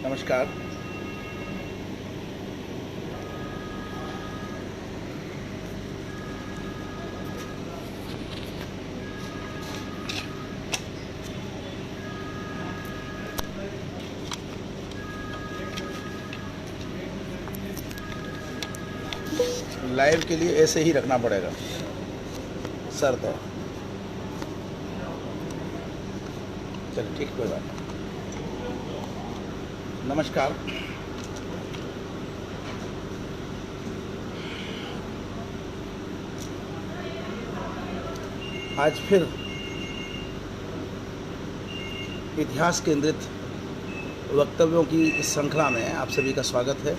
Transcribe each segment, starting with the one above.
नमस्कार। लाइव के लिए ऐसे ही रखना पड़ेगा, शर्त है। चलिए ठीक, कोई बात नहीं। नमस्कार। आज फिर इतिहास केंद्रित वक्तव्यों की इस श्रृंखला में आप सभी का स्वागत है।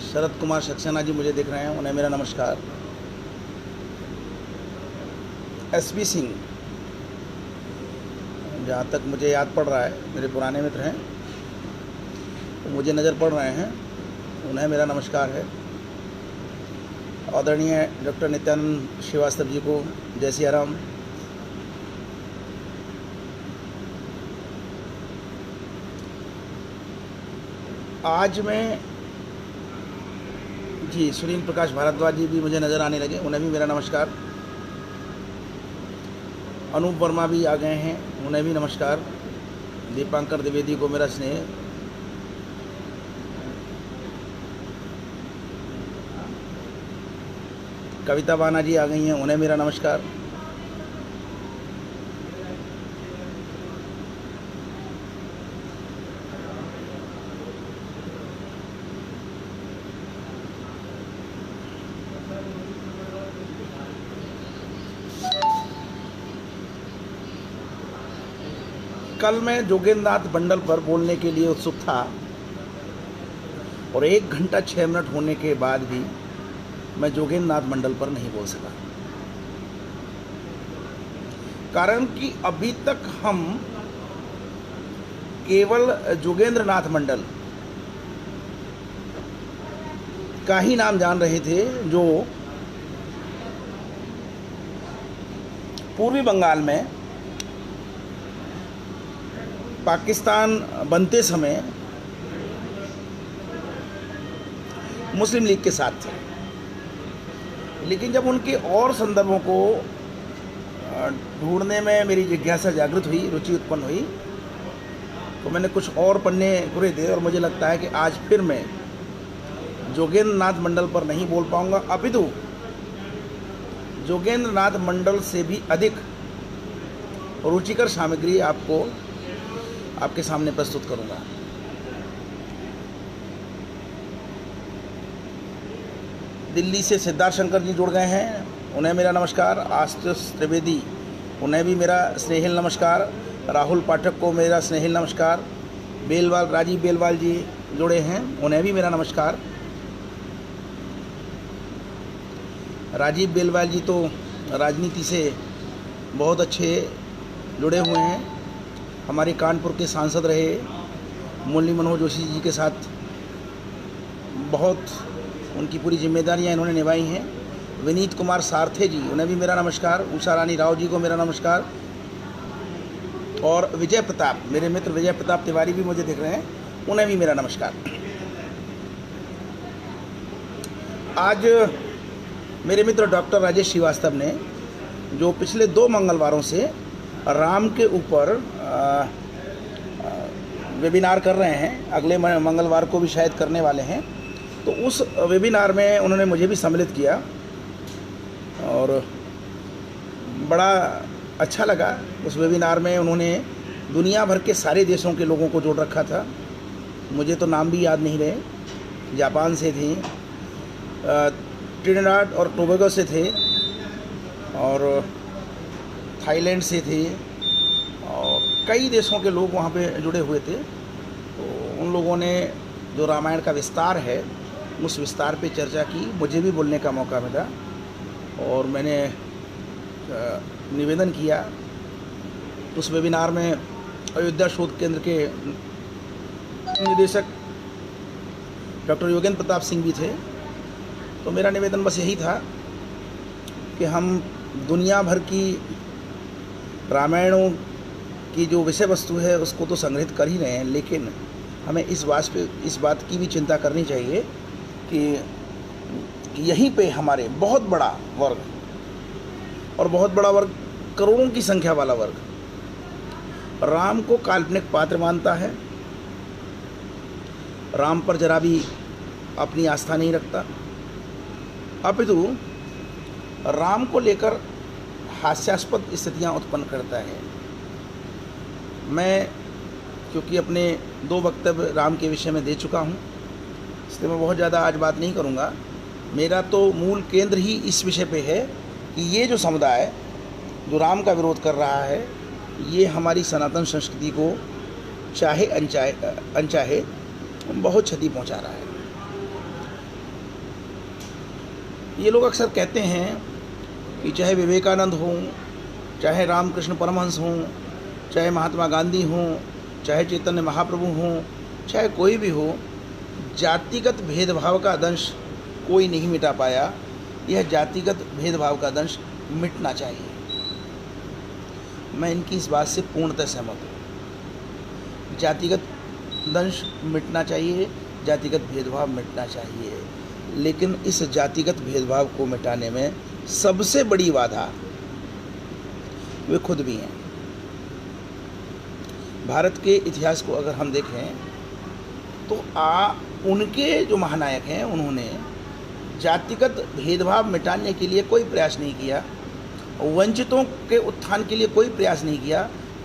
शरद कुमार सक्सेना जी मुझे दिख रहे हैं, उन्हें मेरा नमस्कार। एसपी सिंह, जहाँ तक मुझे याद पड़ रहा है, मेरे पुराने मित्र हैं, तो मुझे नज़र पड़ रहे हैं, उन्हें मेरा नमस्कार है। आदरणीय डॉक्टर नित्यानंद श्रीवास्तव जी को जय सिया राम। आज मैं जी सुनील प्रकाश भारद्वाज जी भी मुझे नज़र आने लगे, उन्हें भी मेरा नमस्कार। अनूप वर्मा भी आ गए हैं, उन्हें भी नमस्कार। दीपांकर द्विवेदी को मेरा स्नेह। कविता बाना जी आ गई हैं, उन्हें मेरा नमस्कार। कल मैं जोगेंद्र नाथ मंडल पर बोलने के लिए उत्सुक था और 1 घंटा 6 मिनट होने के बाद भी मैं जोगेंद्र नाथ मंडल पर नहीं बोल सका। कारण कि अभी तक हम केवल जोगेंद्र नाथ मंडल का ही नाम जान रहे थे, जो पूर्वी बंगाल में पाकिस्तान बनते समय मुस्लिम लीग के साथ थे। लेकिन जब उनके और संदर्भों को ढूंढने में मेरी जिज्ञासा जागृत हुई, रुचि उत्पन्न हुई, तो मैंने कुछ और पन्ने पूरे दिए और मुझे लगता है कि आज फिर मैं जोगेंद्र नाथ मंडल पर नहीं बोल पाऊंगा, अपितु जोगेंद्र नाथ मंडल से भी अधिक रुचिकर सामग्री आपके सामने प्रस्तुत करूंगा। दिल्ली से सिद्धार्थ शंकर जी जुड़ गए हैं, उन्हें मेरा नमस्कार। आशुतोष त्रिवेदी, उन्हें भी मेरा स्नेहिल नमस्कार। राहुल पाठक को मेरा स्नेहिल नमस्कार। राजीव बेलवाल जी जुड़े हैं, उन्हें भी मेरा नमस्कार। राजीव बेलवाल जी तो राजनीति से बहुत अच्छे जुड़े हुए हैं, हमारे कानपुर के सांसद रहे। मुरली मनोहर जोशी जी के साथ बहुत उनकी पूरी जिम्मेदारियां इन्होंने निभाई हैं। विनीत कुमार सारथे जी, उन्हें भी मेरा नमस्कार। उषा रानी राव जी को मेरा नमस्कार। और विजय प्रताप, मेरे मित्र विजय प्रताप तिवारी भी मुझे दिख रहे हैं, उन्हें भी मेरा नमस्कार। आज मेरे मित्र डॉक्टर राजेश श्रीवास्तव ने, जो पिछले 2 मंगलवारों से राम के ऊपर वेबिनार कर रहे हैं, अगले मंगलवार को भी शायद करने वाले हैं, तो उस वेबिनार में उन्होंने मुझे भी सम्मिलित किया और बड़ा अच्छा लगा। उस वेबिनार में उन्होंने दुनिया भर के सारे देशों के लोगों को जोड़ रखा था। मुझे तो नाम भी याद नहीं रहे। जापान से थी, ट्रिनिडाड और टोबैगो से थे, और थाईलैंड से थे, और कई देशों के लोग वहाँ पे जुड़े हुए थे। तो उन लोगों ने जो रामायण का विस्तार है, उस विस्तार पे चर्चा की। मुझे भी बोलने का मौका मिला और मैंने निवेदन किया। उस वेबिनार में अयोध्या शोध केंद्र के निदेशक डॉक्टर योगेंद्र प्रताप सिंह भी थे। तो मेरा निवेदन बस यही था कि हम दुनिया भर की रामायणों की जो विषय वस्तु है उसको तो संग्रहित कर ही रहे हैं, लेकिन हमें इस बात की भी चिंता करनी चाहिए कि यहीं पे हमारे बहुत बड़ा वर्ग, और बहुत बड़ा वर्ग करोड़ों की संख्या वाला वर्ग, राम को काल्पनिक पात्र मानता है, राम पर जरा भी अपनी आस्था नहीं रखता, अपितु राम को लेकर हास्यास्पद स्थितियां उत्पन्न करता है। मैं क्योंकि अपने 2 वक्तव्य राम के विषय में दे चुका हूं, इसलिए मैं बहुत ज़्यादा आज बात नहीं करूंगा। मेरा तो मूल केंद्र ही इस विषय पे है कि ये जो समुदाय जो राम का विरोध कर रहा है, ये हमारी सनातन संस्कृति को चाहे अनचाहे बहुत क्षति पहुंचा रहा है। ये लोग अक्सर कहते हैं कि चाहे विवेकानंद हों, चाहे रामकृष्ण परमहंस हों, चाहे महात्मा गांधी हों, चाहे चैतन्य महाप्रभु हों, चाहे कोई भी हो, जातिगत भेदभाव का दंश कोई नहीं मिटा पाया। यह जातिगत भेदभाव का दंश मिटना चाहिए। मैं इनकी इस बात से पूर्णतः सहमत हूँ। जातिगत दंश मिटना चाहिए, जातिगत भेदभाव मिटना चाहिए, लेकिन इस जातिगत भेदभाव को मिटाने में सबसे बड़ी बाधा वे खुद भी हैं। भारत के इतिहास को अगर हम देखें तो उनके जो महानायक हैं, उन्होंने जातिगत भेदभाव मिटाने के लिए कोई प्रयास नहीं किया, वंचितों के उत्थान के लिए कोई प्रयास नहीं किया,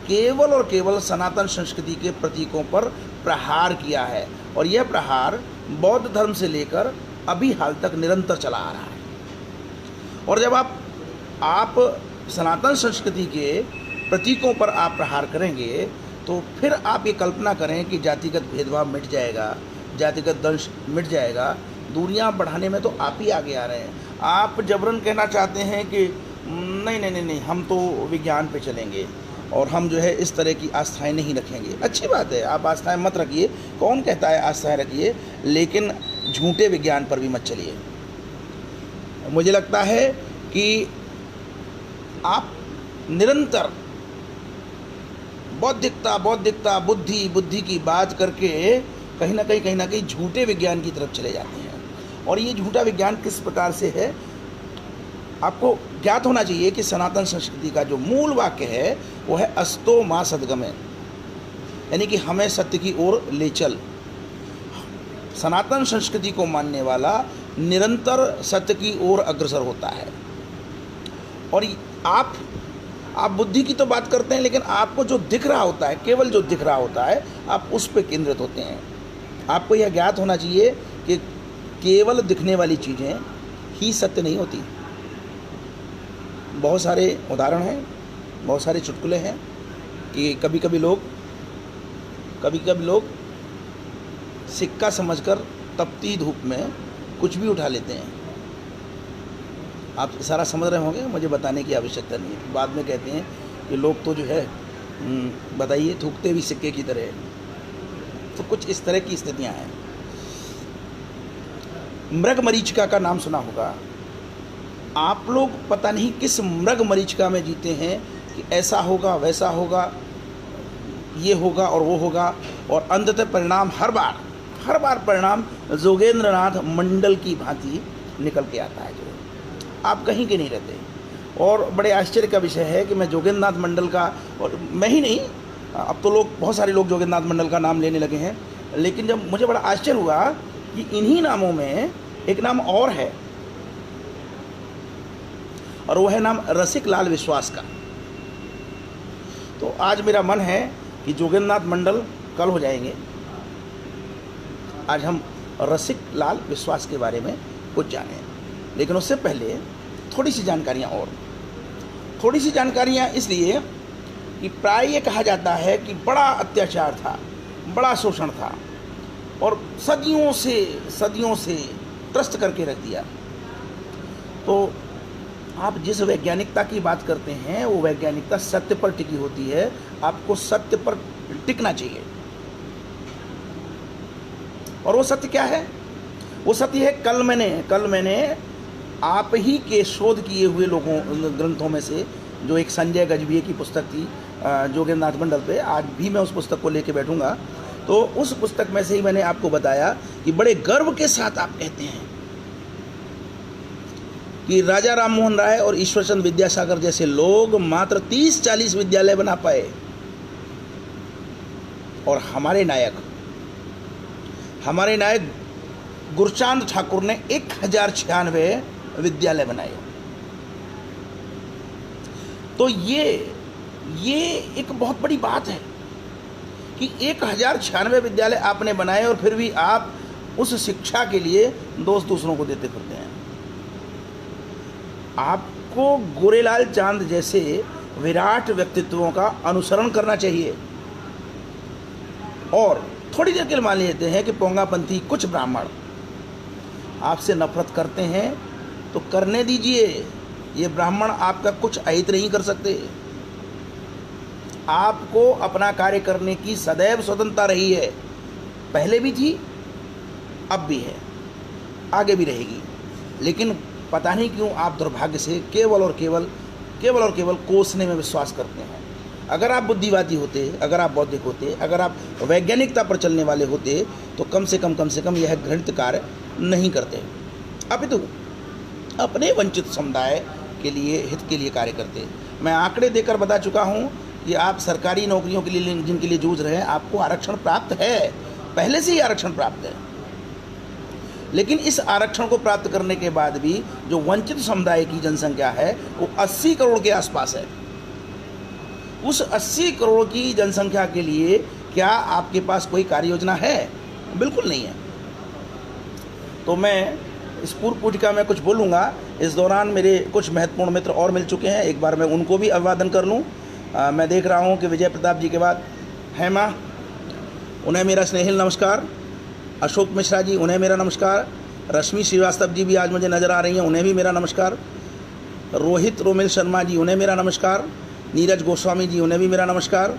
केवल और केवल सनातन संस्कृति के प्रतीकों पर प्रहार किया है। और यह प्रहार बौद्ध धर्म से लेकर अभी हाल तक निरंतर चला आ रहा है। और जब आप सनातन संस्कृति के प्रतीकों पर आप प्रहार करेंगे तो फिर आप ये कल्पना करें कि जातिगत भेदभाव मिट जाएगा, जातिगत दंश मिट जाएगा। दूरियां बढ़ाने में तो आप ही आगे आ रहे हैं। आप जबरन कहना चाहते हैं कि नहीं, हम तो विज्ञान पे चलेंगे और हम जो है इस तरह की आस्थाएं नहीं रखेंगे। अच्छी बात है, आप आस्थाएं मत रखिए, कौन कहता है आस्थाएं रखिए, लेकिन झूठे विज्ञान पर भी मत चलिए। मुझे लगता है कि आप निरंतर बौद्धिकता बुद्धि की बात करके कहीं ना कहीं झूठे विज्ञान की तरफ चले जाते हैं। और ये झूठा विज्ञान किस प्रकार से है, आपको ज्ञात होना चाहिए कि सनातन संस्कृति का जो मूल वाक्य है वो है अस्तो मा सद्गमय, यानी कि हमें सत्य की ओर ले चल। सनातन संस्कृति को मानने वाला निरंतर सत्य की ओर अग्रसर होता है। और आप बुद्धि की तो बात करते हैं, लेकिन आपको जो दिख रहा होता है, केवल जो दिख रहा होता है, आप उस पर केंद्रित होते हैं। आपको यह ज्ञात होना चाहिए कि केवल दिखने वाली चीज़ें ही सत्य नहीं होती। बहुत सारे उदाहरण हैं, बहुत सारे चुटकुले हैं कि कभी कभी लोग सिक्का समझकर तपती धूप में कुछ भी उठा लेते हैं। आप सारा समझ रहे होंगे, मुझे बताने की आवश्यकता नहीं है। बाद में कहते हैं कि लोग तो जो है बताइए थूकते भी सिक्के की तरह। तो कुछ इस तरह की स्थितियां हैं। मृग मरीचिका का नाम सुना होगा। आप लोग पता नहीं किस मृग मरीचिका में जीते हैं कि ऐसा होगा, वैसा होगा, ये होगा और वो होगा, और अंततः परिणाम हर बार परिणाम जोगेंद्रनाथ मंडल की भांति निकल के आता है। जो आप कहीं के नहीं रहते। और बड़े आश्चर्य का विषय है कि मैं जोगेंद्रनाथ मंडल का, और मैं ही नहीं, अब तो बहुत सारे लोग जोगेंद्रनाथ मंडल का नाम लेने लगे हैं, लेकिन जब मुझे बड़ा आश्चर्य हुआ कि इन्हीं नामों में एक नाम और है, और वो है नाम रसिक लाल विश्वास का। तो आज मेरा मन है कि जोगेंद्रनाथ मंडल कल हो जाएंगे। आज हम रसिक लाल विश्वास के बारे में कुछ जानें, लेकिन उससे पहले थोड़ी सी जानकारियाँ इसलिए कि प्राय ये कहा जाता है कि बड़ा अत्याचार था, बड़ा शोषण था, और सदियों से त्रस्त करके रख दिया। तो आप जिस वैज्ञानिकता की बात करते हैं वो वैज्ञानिकता सत्य पर टिकी होती है। आपको सत्य पर टिकना चाहिए। और वो सत्य क्या है? वो सत्य है, कल मैंने आप ही के शोध किए हुए ग्रंथों में से जो एक संजय गजभिये की पुस्तक थी, जोगेंद्रनाथ मंडल पे। आज भी मैं उस पुस्तक को लेके बैठूंगा। तो उस पुस्तक में से ही मैंने आपको बताया कि बड़े गर्व के साथ आप कहते हैं कि राजा राम मोहन राय और ईश्वरचंद विद्यासागर जैसे लोग मात्र 30-40 विद्यालय बना पाए, और हमारे नायक गुरचांद ठाकुर ने 1096 विद्यालय बनाए। तो ये एक बहुत बड़ी बात है कि 1096 विद्यालय आपने बनाए और फिर भी आप उस शिक्षा के लिए दोष दूसरों को देते फिरते हैं। आपको गोरेलाल चांद जैसे विराट व्यक्तित्वों का अनुसरण करना चाहिए। और थोड़ी देर के लिए मान लेते हैं कि पोंगापंथी कुछ ब्राह्मण आपसे नफरत करते हैं तो करने दीजिए। ये ब्राह्मण आपका कुछ अहित नहीं कर सकते। आपको अपना कार्य करने की सदैव स्वतंत्रता रही है, पहले भी थी, अब भी है, आगे भी रहेगी। लेकिन पता नहीं क्यों आप दुर्भाग्य से केवल और केवल कोसने में विश्वास करते हैं। अगर आप बुद्धिवादी होते, अगर आप बौद्धिक होते, अगर आप वैज्ञानिकता पर चलने वाले होते तो कम से कम यह घृणित कार्य नहीं करते, अपितु अपने वंचित समुदाय के लिए, हित के लिए कार्य करते। मैं आंकड़े देकर बता चुका हूं कि आप सरकारी नौकरियों के लिए जिनके लिए जूझ रहे हैं, आपको आरक्षण प्राप्त है, पहले से ही आरक्षण प्राप्त है। लेकिन इस आरक्षण को प्राप्त करने के बाद भी जो वंचित समुदाय की जनसंख्या है वो 80 करोड़ के आसपास है। उस 80 करोड़ की जनसंख्या के लिए क्या आपके पास कोई कार्य योजना है? बिल्कुल नहीं है। तो मैं इस पूर्व पुटिका में कुछ बोलूँगा। इस दौरान मेरे कुछ महत्वपूर्ण मित्र और मिल चुके हैं, एक बार मैं उनको भी अभिवादन कर लूँ। मैं देख रहा हूँ कि विजय प्रताप जी के बाद हेमा, उन्हें मेरा स्नेहिल नमस्कार। अशोक मिश्रा जी, उन्हें मेरा नमस्कार। रश्मि श्रीवास्तव जी भी आज मुझे नज़र आ रही हैं, उन्हें भी मेरा नमस्कार। रोहित रोमिल शर्मा जी, उन्हें मेरा नमस्कार। नीरज गोस्वामी जी, उन्हें भी मेरा नमस्कार।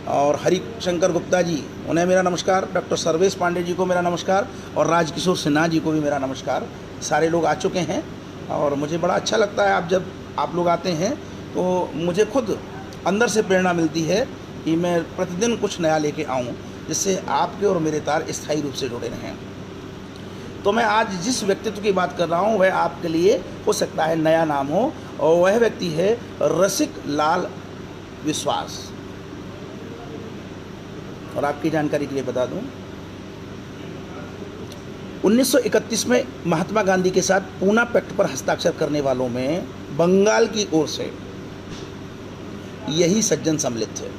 और हरिशंकर गुप्ता जी, उन्हें मेरा नमस्कार। डॉक्टर सर्वेश पांडे जी को मेरा नमस्कार। और राजकिशोर सिन्हा जी को भी मेरा नमस्कार। सारे लोग आ चुके हैं और मुझे बड़ा अच्छा लगता है। जब आप लोग आते हैं तो मुझे खुद अंदर से प्रेरणा मिलती है कि मैं प्रतिदिन कुछ नया लेके आऊँ, जिससे आपके और मेरे तार स्थायी रूप से जुड़े रहें। तो मैं आज जिस व्यक्तित्व की बात कर रहा हूँ वह आपके लिए हो सकता है नया नाम हो, और वह व्यक्ति है रसिक लाल विश्वास। और आपकी जानकारी के लिए बता दूं, 1931 में महात्मा गांधी के साथ पूना पैक्ट पर हस्ताक्षर करने वालों में बंगाल की ओर से यही सज्जन सम्मिलित थे।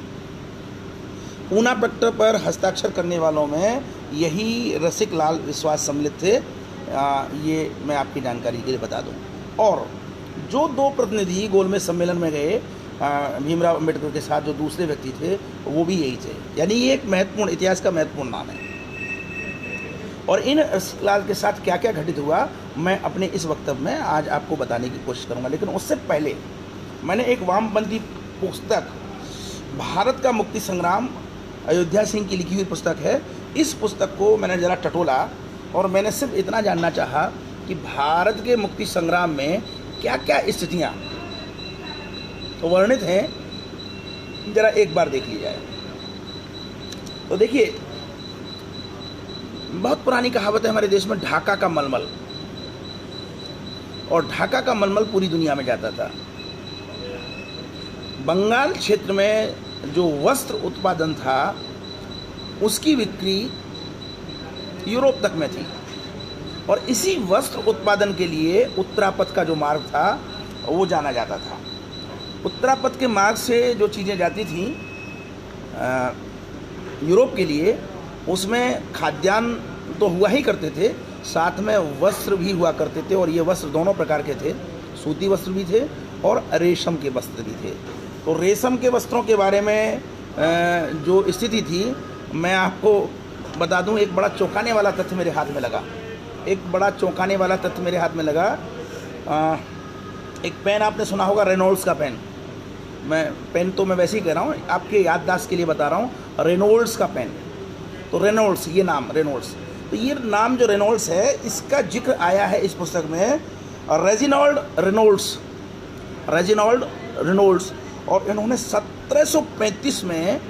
पूना पैक्ट पर हस्ताक्षर करने वालों में यही रसिक लाल विश्वास सम्मिलित थे। ये मैं आपकी जानकारी के लिए बता दूं। और जो दो प्रतिनिधि गोलमेज सम्मेलन में गए भीमराव अंबेडकर के साथ, जो दूसरे व्यक्ति थे वो भी यही थे। यानी ये एक महत्वपूर्ण, इतिहास का महत्वपूर्ण नाम है। और इन रसिक लाल के साथ क्या क्या घटित हुआ मैं अपने इस वक्तव्य में आज आपको बताने की कोशिश करूँगा। लेकिन उससे पहले मैंने एक वामपंथी पुस्तक, भारत का मुक्ति संग्राम, अयोध्या सिंह की लिखी हुई पुस्तक है। इस पुस्तक को मैंने ज़रा टटोला और मैंने सिर्फ इतना जानना चाहा कि भारत के मुक्ति संग्राम में क्या क्या स्थितियाँ वर्णित हैं, ज़रा एक बार देख लिया जाए। तो देखिए, बहुत पुरानी कहावत है हमारे देश में, ढाका का मलमल। और ढाका का मलमल पूरी दुनिया में जाता था। बंगाल क्षेत्र में जो वस्त्र उत्पादन था उसकी बिक्री यूरोप तक में थी। और इसी वस्त्र उत्पादन के लिए उत्तरापथ का जो मार्ग था वो जाना जाता था। उत्तरापथ के मार्ग से जो चीज़ें जाती थी यूरोप के लिए, उसमें खाद्यान्न तो हुआ ही करते थे, साथ में वस्त्र भी हुआ करते थे। और ये वस्त्र दोनों प्रकार के थे, सूती वस्त्र भी थे और रेशम के वस्त्र भी थे। तो रेशम के वस्त्रों के बारे में जो स्थिति थी मैं आपको बता दूं। एक बड़ा चौंकाने वाला तथ्य मेरे हाथ में लगा, एक पेन आपने सुना होगा, रेनॉल्ड्स का पेन। मैं वैसे ही कह रहा हूँ, आपके याददाश्त के लिए बता रहा हूँ, रेनॉल्ड्स का पेन। तो रेनॉल्ड्स, ये नाम रेनॉल्ड्स, तो ये नाम जो रेनॉल्ड्स है इसका जिक्र आया है इस पुस्तक में। रेजिनाल्ड रेनॉल्ड्स, और इन्होंने 1735 में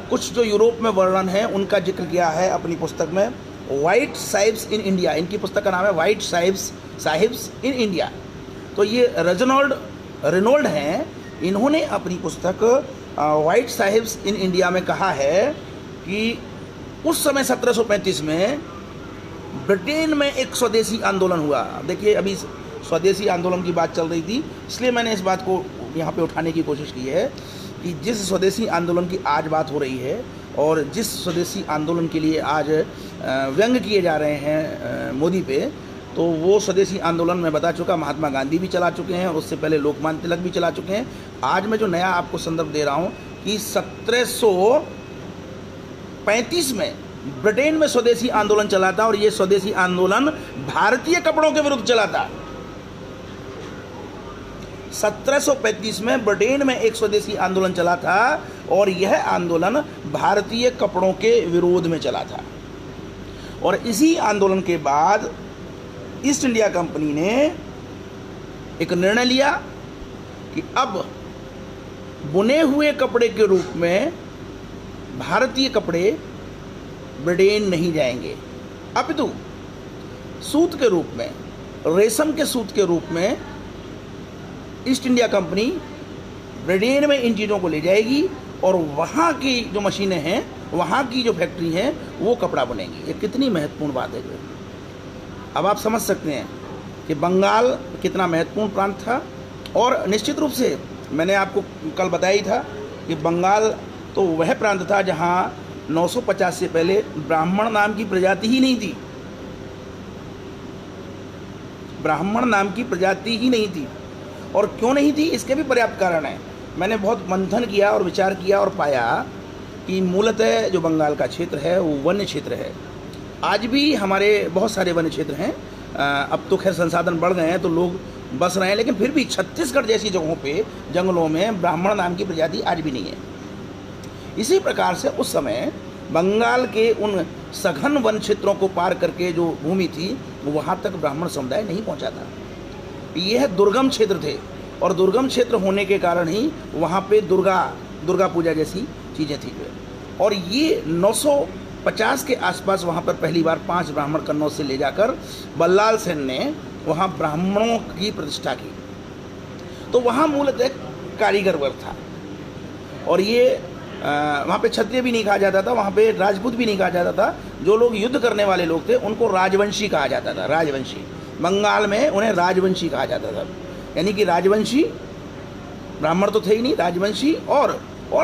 कुछ जो यूरोप में वर्णन है उनका जिक्र किया है अपनी पुस्तक में, वाइट साहिब्स इन इंडिया। इनकी पुस्तक का नाम है वाइट साहिब्स इन इंडिया। तो ये रेनोल्ड हैं, इन्होंने अपनी पुस्तक वाइट साहिब्स इन इंडिया में कहा है कि उस समय 1735 में ब्रिटेन में एक स्वदेशी आंदोलन हुआ। देखिए, अभी स्वदेशी आंदोलन की बात चल रही थी, इसलिए मैंने इस बात को यहाँ पे उठाने की कोशिश की है कि जिस स्वदेशी आंदोलन की आज बात हो रही है और जिस स्वदेशी आंदोलन के लिए आज व्यंग किए जा रहे हैं मोदी पे, तो वो स्वदेशी आंदोलन मैं बता चुका, महात्मा गांधी भी चला चुके हैं और उससे पहले लोकमान्य तिलक भी चला चुके हैं। आज मैं जो नया आपको संदर्भ दे रहा हूँ कि 1735 में ब्रिटेन में स्वदेशी आंदोलन चला था और ये स्वदेशी आंदोलन भारतीय कपड़ों के विरुद्ध चला था। 1735 में ब्रिटेन में एक स्वदेशी आंदोलन चला था और यह आंदोलन भारतीय कपड़ों के विरोध में चला था। और इसी आंदोलन के बाद ईस्ट इंडिया कंपनी ने एक निर्णय लिया कि अब बुने हुए कपड़े के रूप में भारतीय कपड़े ब्रिटेन नहीं जाएंगे, अपितु सूत के रूप में, रेशम के सूत के रूप में ईस्ट इंडिया कंपनी ब्रिटेन में इन चीज़ों को ले जाएगी और वहाँ की जो मशीनें हैं, वहाँ की जो फैक्ट्री हैं, वो कपड़ा बुनेंगी। ये कितनी महत्वपूर्ण बात है। अब आप समझ सकते हैं कि बंगाल कितना महत्वपूर्ण प्रांत था। और निश्चित रूप से मैंने आपको कल बताया ही था कि बंगाल तो वह प्रांत था जहाँ 950 से पहले ब्राह्मण नाम की प्रजाति ही नहीं थी। ब्राह्मण नाम की प्रजाति ही नहीं थी। और क्यों नहीं थी, इसके भी पर्याप्त कारण है। मैंने बहुत मंथन किया और विचार किया और पाया कि मूलतः जो बंगाल का क्षेत्र है वो वन्य क्षेत्र है। आज भी हमारे बहुत सारे वन्य क्षेत्र हैं। अब तो खैर संसाधन बढ़ गए हैं तो लोग बस रहे हैं, लेकिन फिर भी छत्तीसगढ़ जैसी जगहों पे जंगलों में ब्राह्मण नाम की प्रजाति आज भी नहीं है। इसी प्रकार से उस समय बंगाल के उन सघन वन क्षेत्रों को पार करके जो भूमि थी वहाँ तक ब्राह्मण समुदाय नहीं पहुँचा था। यह दुर्गम क्षेत्र थे और दुर्गम क्षेत्र होने के कारण ही वहाँ पे दुर्गा पूजा जैसी चीज़ें थी। और ये 950 के आसपास वहाँ पर पहली बार 5 ब्राह्मण कन्नौज से ले जाकर बल्लाल सेन ने वहाँ ब्राह्मणों की प्रतिष्ठा की। तो वहाँ मूलतः कारीगर वर्ग था और ये वहाँ पे क्षत्रिय भी नहीं कहा जाता था, वहाँ पे राजपूत भी नहीं कहा जाता था। जो लोग युद्ध करने वाले लोग थे उनको राजवंशी कहा जाता था। राजवंशी, बंगाल में उन्हें राजवंशी कहा जाता था। यानी कि राजवंशी, ब्राह्मण तो थे ही नहीं, राजवंशी। और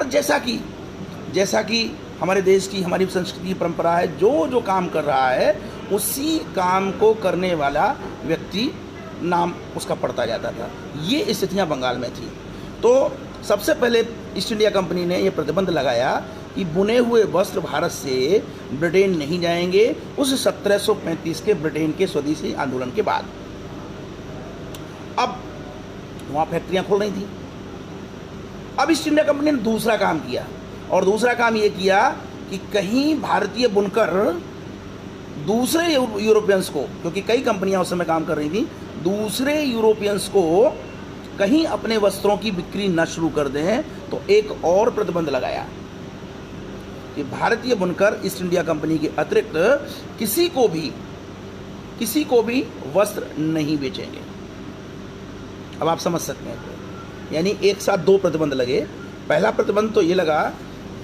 जैसा कि हमारे देश की, हमारी संस्कृति की परंपरा है, जो काम कर रहा है उसी काम को करने वाला व्यक्ति नाम उसका पड़ता जाता था। ये स्थितियाँ बंगाल में थी। तो सबसे पहले ईस्ट इंडिया कंपनी ने यह प्रतिबंध लगाया कि बुने हुए वस्त्र भारत से ब्रिटेन नहीं जाएंगे, उस 1735 के ब्रिटेन के स्वदेशी आंदोलन के बाद। अब वहाँ फैक्ट्रियाँ खोल रही थी। अब ईस्ट इंडिया कंपनी ने दूसरा काम किया और दूसरा काम ये किया कि कहीं भारतीय बुनकर दूसरे यूरोपियंस को, क्योंकि कई कंपनियां उस समय काम कर रही थी, दूसरे यूरोपियंस को कहीं अपने वस्त्रों की बिक्री न शुरू कर दें, तो एक और प्रतिबंध लगाया कि भारतीय बुनकर ईस्ट इंडिया कंपनी के अतिरिक्त किसी को भी वस्त्र नहीं बेचेंगे। अब आप समझ सकते हैं, यानी एक साथ 2 प्रतिबंध लगे। पहला प्रतिबंध तो ये लगा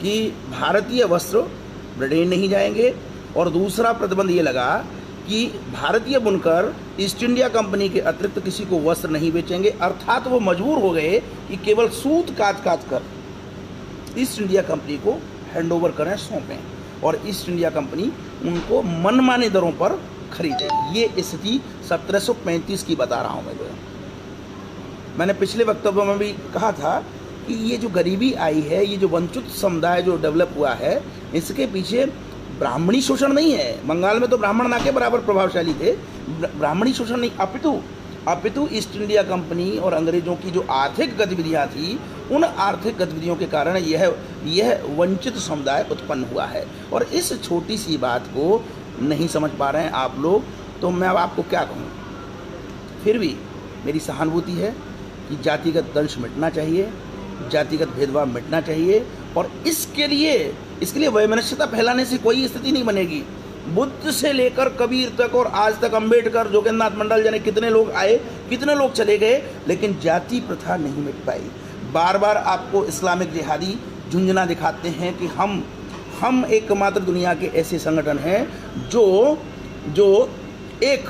कि भारतीय वस्त्र ब्रिटेन नहीं जाएंगे और दूसरा प्रतिबंध ये लगा कि भारतीय बुनकर ईस्ट इंडिया कंपनी के अतिरिक्त किसी को वस्त्र नहीं बेचेंगे। अर्थात वो मजबूर हो गए कि केवल सूत काट कर ईस्ट इंडिया कंपनी को हैंडओवर करें, सौंपें और ईस्ट इंडिया कंपनी उनको मनमानी दरों पर खरीदे। ये स्थिति 1735 की बता रहा हूँ मैं। मैंने पिछले वक्तव्य में भी कहा था कि ये जो गरीबी आई है, ये जो वंचित समुदाय जो डेवलप हुआ है, इसके पीछे ब्राह्मणी शोषण नहीं है। बंगाल में तो ब्राह्मण ना के बराबर प्रभावशाली थे, ब्राह्मणी शोषण नहीं, अपितु ईस्ट इंडिया कंपनी और अंग्रेजों की जो आर्थिक गतिविधियां थी, उन आर्थिक गतिविधियों के कारण यह वंचित समुदाय उत्पन्न हुआ है। और इस छोटी सी बात को नहीं समझ पा रहे हैं आप लोग, तो मैं अब आपको क्या कहूँ। फिर भी मेरी सहानुभूति है कि जातिगत दंश मिटना चाहिए, जातिगत भेदभाव मिटना चाहिए। और इसके लिए वैमनस्यता फैलाने से कोई स्थिति नहीं बनेगी। बुद्ध से लेकर कबीर तक और आज तक अंबेडकर, जोगेंद्रनाथ मंडल, जाने कितने लोग आए, कितने लोग चले गए, लेकिन जाति प्रथा नहीं मिट पाई। बार बार आपको इस्लामिक जिहादी झुंझुना दिखाते हैं कि हम एकमात्र दुनिया के ऐसे संगठन हैं जो एक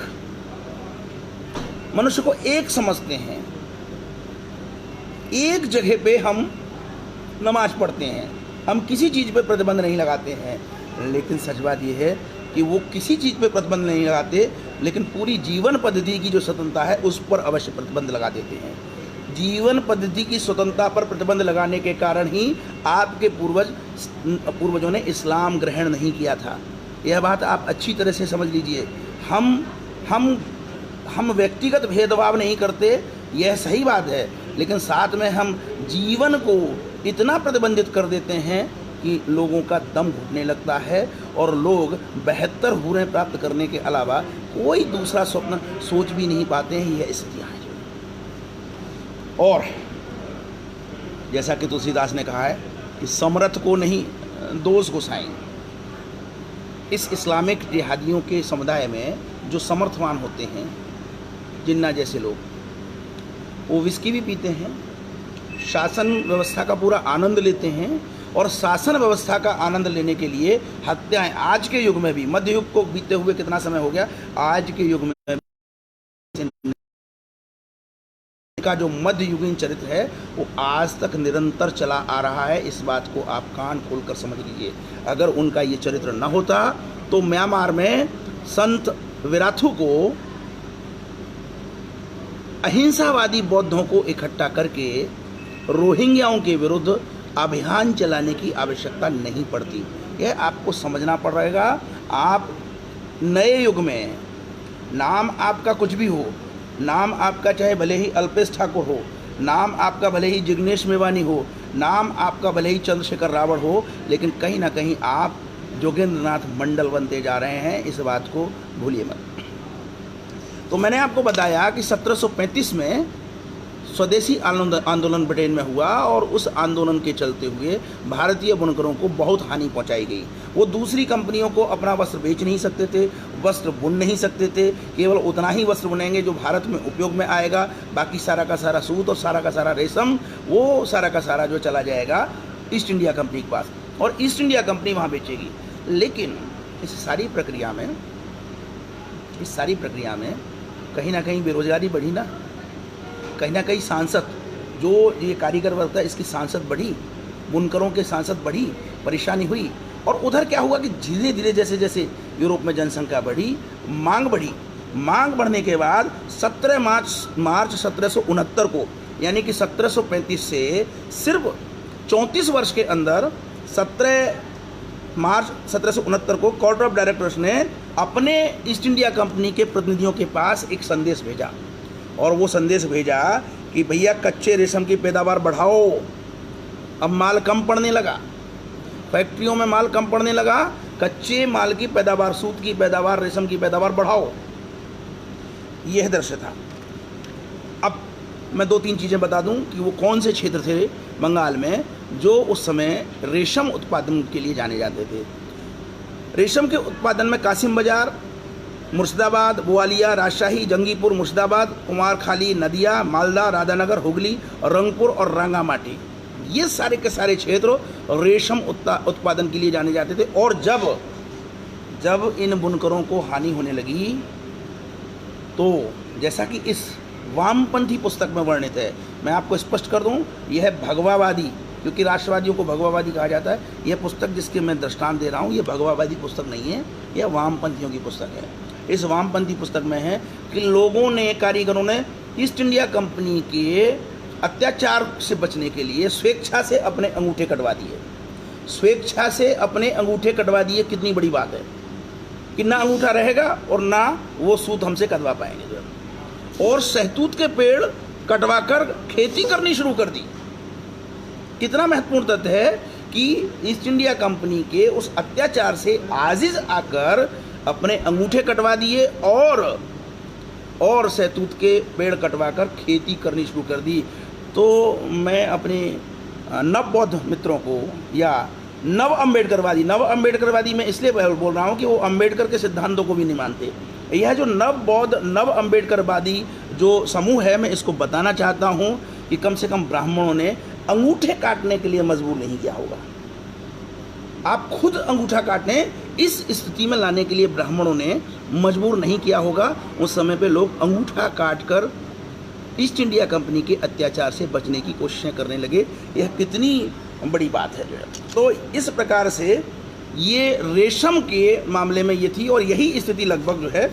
मनुष्य को एक समझते हैं। एक जगह पे हम नमाज पढ़ते हैं, हम किसी चीज़ पे प्रतिबंध नहीं लगाते हैं। लेकिन सच बात यह है कि वो किसी चीज़ पे प्रतिबंध नहीं लगाते, लेकिन पूरी जीवन पद्धति की जो स्वतंत्रता है उस पर अवश्य प्रतिबंध लगा देते हैं। जीवन पद्धति की स्वतंत्रता पर प्रतिबंध लगाने के कारण ही आपके पूर्वजों ने इस्लाम ग्रहण नहीं किया था। यह बात आप अच्छी तरह से समझ लीजिए। हम व्यक्तिगत भेदभाव नहीं करते, यह सही बात है, लेकिन साथ में हम जीवन को इतना प्रतिबंधित कर देते हैं कि लोगों का दम घुटने लगता है और लोग बेहतर हूरें प्राप्त करने के अलावा कोई दूसरा स्वप्न सोच भी नहीं पाते हैं। यह स्थितियाँ हैं। और जैसा कि तुलसीदास ने कहा है कि समर्थ को नहीं दोष गुसाएं। इस इस्लामिक जिहादियों के समुदाय में जो समर्थवान होते हैं, जिन्ना जैसे लोग, वो विस्की भी पीते हैं, शासन व्यवस्था का पूरा आनंद लेते हैं, और शासन व्यवस्था का आनंद लेने के लिए हत्याएं आज के युग में भी, मध्य युग को बीते हुए कितना समय हो गया, आज के युग में का जो मध्य युगीन चरित्र है वो आज तक निरंतर चला आ रहा है। इस बात को आप कान खोलकर समझ लीजिए। अगर उनका ये चरित्र न होता तो म्यांमार में संत विराथू को अहिंसावादी बौद्धों को इकट्ठा करके रोहिंग्याओं के विरुद्ध अभियान चलाने की आवश्यकता नहीं पड़ती। यह आपको समझना पड़ रहेगा। आप नए युग में, नाम आपका कुछ भी हो, नाम आपका चाहे भले ही अल्पेश ठाकुर हो, नाम आपका भले ही जिग्नेश मेवानी हो, नाम आपका भले ही चंद्रशेखर रावण हो, लेकिन कहीं ना कहीं आप जोगेंद्रनाथ मंडल बनते जा रहे हैं। इस बात को भूलिए मत। तो मैंने आपको बताया कि 1735 में स्वदेशी आंदोलन ब्रिटेन में हुआ और उस आंदोलन के चलते हुए भारतीय बुनकरों को बहुत हानि पहुंचाई गई। वो दूसरी कंपनियों को अपना वस्त्र बेच नहीं सकते थे, वस्त्र बुन नहीं सकते थे। केवल उतना ही वस्त्र बुनेंगे जो भारत में उपयोग में आएगा। बाकी सारा का सारा सूत और सारा का सारा रेशम, वो सारा का सारा जो चला जाएगा ईस्ट इंडिया कंपनी के पास, और ईस्ट इंडिया कंपनी वहाँ बेचेगी। लेकिन इस सारी प्रक्रिया में कहीं ना कहीं बेरोजगारी बढ़ी ना, कहीं ना कहीं सांसद, जो ये कारीगर वर्ग था इसकी सांसद बढ़ी, बुनकरों के सांसद बढ़ी, परेशानी हुई। और उधर क्या हुआ कि धीरे धीरे जैसे जैसे यूरोप में जनसंख्या बढ़ी, मांग बढ़ने के बाद 17 मार्च 1769 को, यानी कि 1735 से सिर्फ 34 वर्ष के अंदर 17 मार्च 1769 को कोर्ट ऑफ डायरेक्टर्स ने अपने ईस्ट इंडिया कंपनी के प्रतिनिधियों के पास एक संदेश भेजा, और वो संदेश भेजा कि भैया कच्चे रेशम की पैदावार बढ़ाओ। अब माल कम पड़ने लगा, फैक्ट्रियों में माल कम पड़ने लगा, कच्चे माल की पैदावार, सूत की पैदावार, रेशम की पैदावार बढ़ाओ। यह दृश्य था। अब मैं 2-3 चीज़ें बता दूं कि वो कौन से क्षेत्र थे बंगाल में जो उस समय रेशम उत्पादन के लिए जाने जाते थे। रेशम के उत्पादन में कासिम बाजार, मुर्शिदाबाद, ग्वालियर, राजशाही, जंगीपुर, मुर्शिदाबाद, कुमारखाली, नदिया, मालदा, राधानगर, हुगली, रंगपुर और रांगामाटी, ये सारे के सारे क्षेत्र रेशम उत्पादन के लिए जाने जाते थे। और जब इन बुनकरों को हानि होने लगी तो जैसा कि इस वामपंथी पुस्तक में वर्णित है, मैं आपको स्पष्ट कर दूं, यह भगवावादी, क्योंकि राष्ट्रवादियों को भगवावादी कहा जाता है, यह पुस्तक जिसके मैं दृष्टांत दे रहा हूँ, यह भगवावादी पुस्तक नहीं है, यह वामपंथियों की पुस्तक है। इस वामपंथी पुस्तक में है कि लोगों ने, कारीगरों ने ईस्ट इंडिया कंपनी के अत्याचार से बचने के लिए स्वेच्छा से अपने अंगूठे कटवा दिए। स्वेच्छा से अपने अंगूठे कटवा दिए, कितनी बड़ी बात है कि ना अंगूठा रहेगा और ना वो सूत हमसे कटवा पाएंगे। और सहतूत के पेड़ कटवाकर खेती करनी शुरू कर दी। कितना महत्वपूर्ण तथ्य है कि ईस्ट इंडिया कंपनी के उस अत्याचार से आजिज आकर अपने अंगूठे कटवा दिए और सहतूत के पेड़ कटवाकर खेती करनी शुरू कर दी। तो मैं अपने नव बौद्ध मित्रों को या नव अम्बेडकरवादी मैं इसलिए बोल रहा हूँ कि वो अम्बेडकर के सिद्धांतों को भी नहीं मानते। यह जो नव बौद्ध नव अम्बेडकरवादी जो समूह है, मैं इसको बताना चाहता हूँ कि कम से कम ब्राह्मणों ने अंगूठे काटने के लिए मजबूर नहीं किया होगा। आप खुद अंगूठा काटने इस स्थिति में लाने के लिए ब्राह्मणों ने मजबूर नहीं किया होगा। उस समय पे लोग अंगूठा काटकर ईस्ट इंडिया कंपनी के अत्याचार से बचने की कोशिशें करने लगे। यह कितनी बड़ी बात है जो है। तो इस प्रकार से ये रेशम के मामले में ये थी, और यही स्थिति लगभग जो है